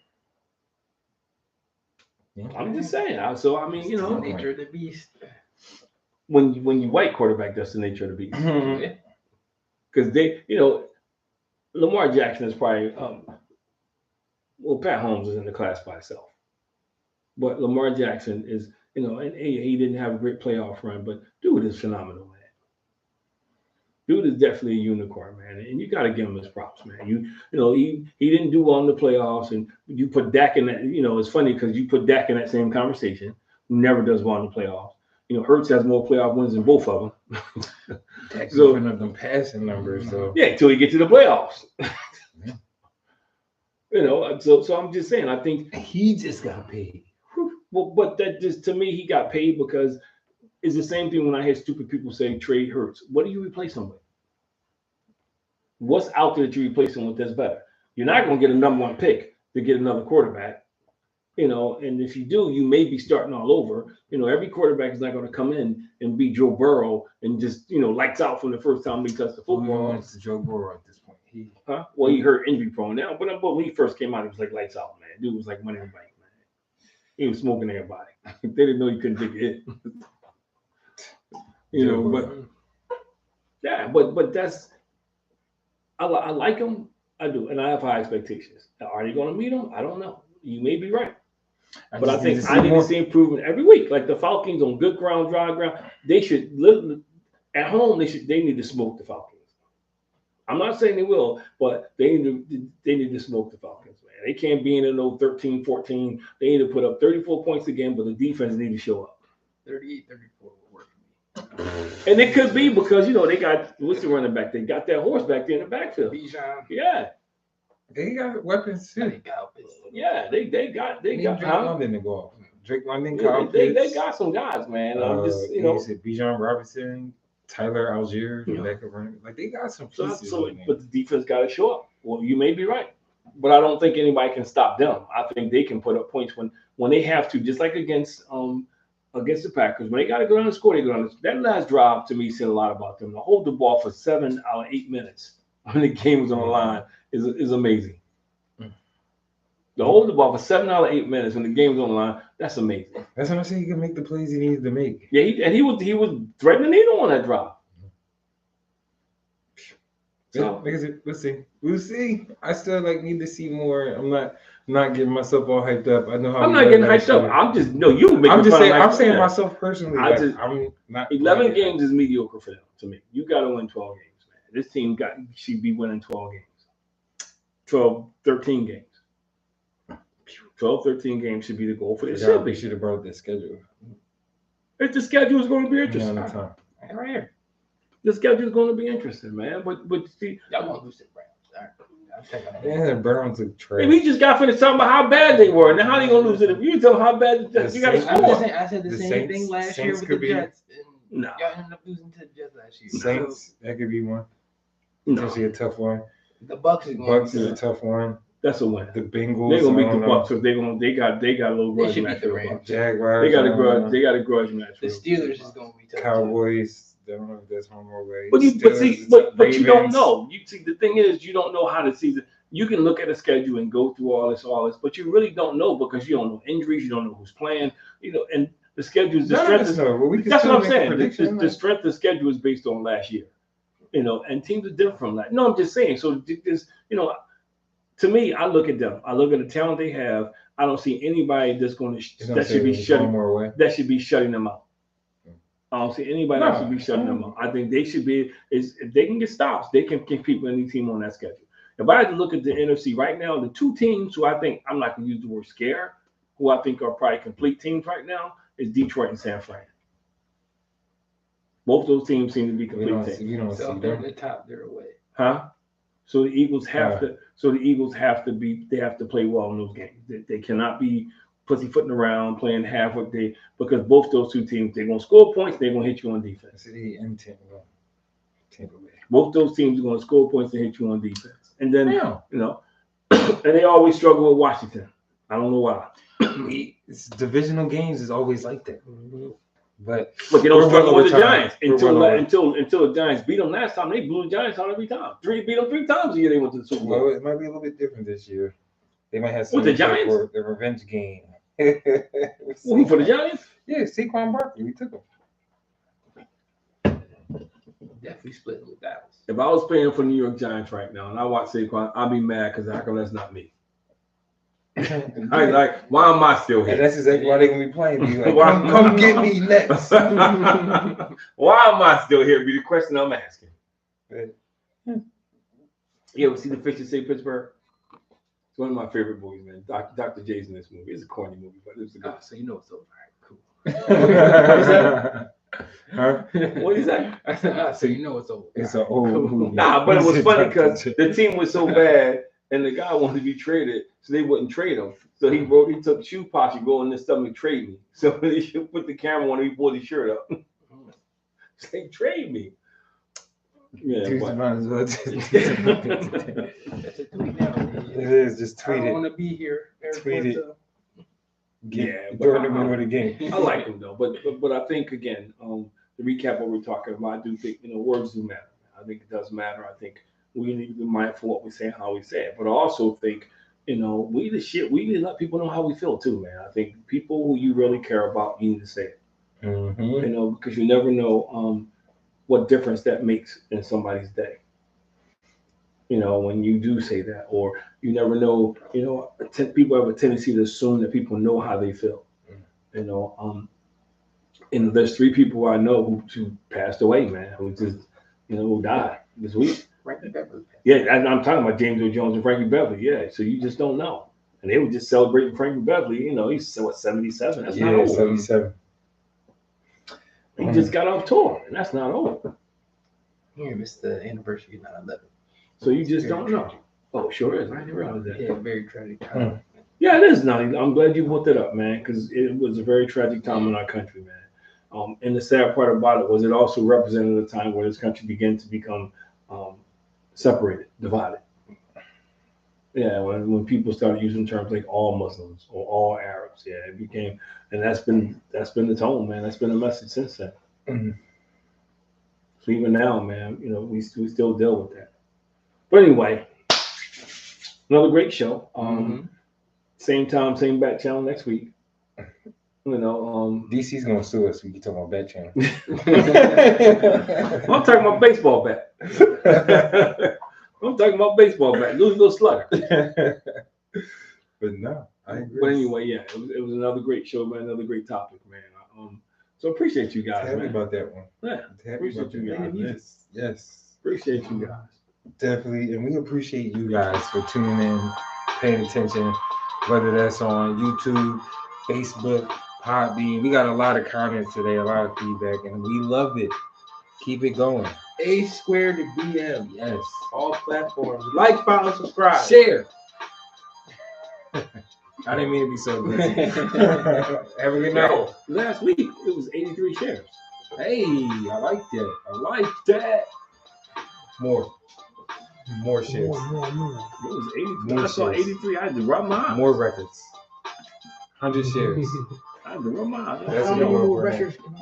I'm just saying. So the nature of the beast. When you white quarterback, that's the nature of the beast. Because they, Lamar Jackson is probably well, Pat Holmes is in the class by itself, but Lamar Jackson is, and he didn't have a great playoff run, but dude is phenomenal, man. Dude is definitely a unicorn, man, and you got to give him his props, man. He didn't do well in the playoffs, and you put Dak in that. It's funny because you put Dak in that same conversation, who never does well in the playoffs. Hurts has more playoff wins than both of them. Dak's putting up them passing numbers, though. Yeah, until he get to the playoffs. So I'm just saying, I think he just got paid. Well, but that just, to me, he got paid because it's the same thing when I hear stupid people say trade Hurts. What do you replace him with? What's out there that you replace him with that's better? You're not going to get a number one pick to get another quarterback, and if you do, you may be starting all over. Every quarterback is not going to come in and be Joe Burrow and just, lights out from the first time he touched the football. It's Joe Burrow at this point. Well, he hurt injury prone now, but when he first came out, he was like lights out, man. Dude was like money in the bank, man. He was smoking everybody. They didn't know he couldn't take it. But that's, I like him. I do, and I have high expectations. Now, are they going to meet him? I don't know. You may be right, but I think I need to see improvement every week. Like the Falcons on good ground, dry ground, they should live at home. They need to smoke the Falcons. I'm not saying they will, but they need to smoke the Falcons, man. They can't be in a 13, 14. They need to put up 34 points again, but the defense need to show up. 38, 34 will work for me. And it could be because, they got, what's the running back? They got that horse back there in the backfield. Bijan. Yeah. They got weapons too. Yeah, they got Drake London to go off. Drake London, they got some guys, man. You said Bijan Robinson, Tyler Algier, like they got some pieces. But the defense got to show up. Well, you may be right, but I don't think anybody can stop them. I think they can put up points when they have to, just like against the Packers. When they got to go down and score, they go down. That last drive to me said a lot about them. To hold the ball for 7 out of 8 minutes when the game was on the line is amazing. To hold the ball for 7 out of 8 minutes when the game was on the line, that's amazing. That's what I'm saying. He can make the plays he needs to make. Yeah, he was threatening needle on that drive. So let's see. We'll see. I still need to see more. I'm not getting myself all hyped up. I know how I'm not getting hyped up. I'm just I'm saying myself personally. I'm not. 11 games is mediocre for them to me. You got to win 12 games, man. This team should be winning 12 games. 12, 13 games. 12, 13 games should be the goal for this. We should have brought the schedule. If the schedule is going to be interesting. Right here. The schedule is going to be interesting, man. But see, y'all want to lose to the Browns. Yeah, the Browns look trash. We just got finished talking about how bad they were. Now how they going to lose it? If you tell them how bad you got to score. I said the same thing last year with the Jets. No. Y'all ended up losing to the Jets last year. Saints, that could be one. No. Actually a tough one. The Bucks is a tough one. That's a win. The Bengals. They're gonna beat the Bucks because they got a little grudge match. Jaguars. They got a grudge match. The Steelers is gonna be tough. Cowboys. I don't know if that's home or away. But you don't know. You see, the thing is, you don't know how the season. You can look at a schedule and go through all this, but you really don't know because you don't know injuries, you don't know who's playing, and the schedule is the strength. That's what I'm saying. The strength of the schedule is based on last year, and teams are different from that. No, I'm just saying. So this, to me, I look at them. I look at the talent they have. I don't see anybody that should be shutting them out. I don't see anybody that should be shutting them out. I think they should be. If they can get stops, they can keep any team on that schedule. If I had to look at the NFC right now, the two teams who I think, I'm not going to use the word scare, who I think are probably complete teams right now, is Detroit and San Fran. Both those teams seem to be complete teams. You don't see them. They're at the top, they're away. Huh? So the Eagles have to. So the Eagles have to be. They have to play well in those games. They cannot be pussyfooting around, playing half what they. Because both those two teams, they're gonna score points. They're gonna hit you on defense. Both those teams are gonna score points and hit you on defense. And then and they always struggle with Washington. I don't know why. It's divisional games is always like that. Mm-hmm. But they don't struggle with the Giants until the Giants beat them last time. They blew the Giants out every time. Beat them 3 times a year. They went to the Super Bowl. Well, it might be a little bit different this year. They might have some with the Giants for the revenge game. Who for the Giants? Yeah, Saquon Barkley. We took him. Definitely split with Dallas. If I was playing for New York Giants right now and I watch Saquon, I'd be mad because how come that's not me? Why am I still here? And that's exactly why they're gonna be playing. Be like, come get me next. Why am I still here? Be the question I'm asking. You ever see The Fish That Saved Pittsburgh? It's one of my favorite movies, man. Dr. J's in this movie. It's a corny movie, but it's a good. So you know it's over. Huh? What is that? So you know it's over. It's an old movie. Nah, but it was funny because the team was so bad, and the guy wanted to be traded, so they wouldn't trade him. So he took shoe polish and go in this stuff and trade me. So they should put the camera on him, he pulled his shirt up. They trade me. Yeah, Dude, but might as well just That's a tweet now. it is just I tweet don't it. want to be here. Tweet it. Yeah, During the middle of the game. I like him though, but I think again, to recap what we're talking about, I do think words do matter. I think it does matter. I think we need to be mindful of what we say and how we say it. But I also think we need to let people know how we feel too, man. I think people who you really care about, you need to say it. Mm-hmm. Because you never know what difference that makes in somebody's day. When you do say that, or you never know, people have a tendency to assume that people know how they feel. And there's 3 people I know who passed away, man, who just, who died this week. Frankie Beverly. Yeah, I'm talking about James Earl Jones and Frankie Beverly. Yeah, so you just don't know. And they were just celebrating Frankie Beverly. He's 77. That's not old. 77. He just got off tour, and that's not old. Yeah, missed the anniversary of 9/11. So you just don't know. Oh, sure is. I didn't realize that. Yeah, very tragic time. Yeah, it is, Nani. I'm glad you brought that up, man, because it was a very tragic time in our country, man. And the sad part about it was it also represented a time where this country began to become separated, divided. Yeah, when people started using terms like all Muslims or all Arabs, yeah, it became, and that's been the tone, man. That's been the message since then. Mm-hmm. So even now, man, we still deal with that. But anyway, another great show. Same time, same bat channel next week. DC's gonna sue us. We can talk about bat channel. I'm talking about baseball bat. I'm talking about baseball bat. Louisville Slugger. But no, I agree. But anyway, yeah, it was another great show, man. Another great topic, man. So appreciate you guys, Happy man. about that one. Yeah, appreciate you guys. Yes. Appreciate you guys. Definitely, and we appreciate you guys for tuning in, paying attention, whether that's on YouTube, Facebook, Podbean. We got a lot of comments today, a lot of feedback, and we love it. Keep it going. A squared to BM. Yes. All platforms. Like, follow, subscribe. Share. I didn't mean to be so good. Have a good night. Last week it was 83 shares. Hey, I like that. I like that. More shares. It was 83. More I saw shares. 83. I had to rub my eyes. More records. 100 shares. I had to rub my eyes. That's How a many good more word. records can I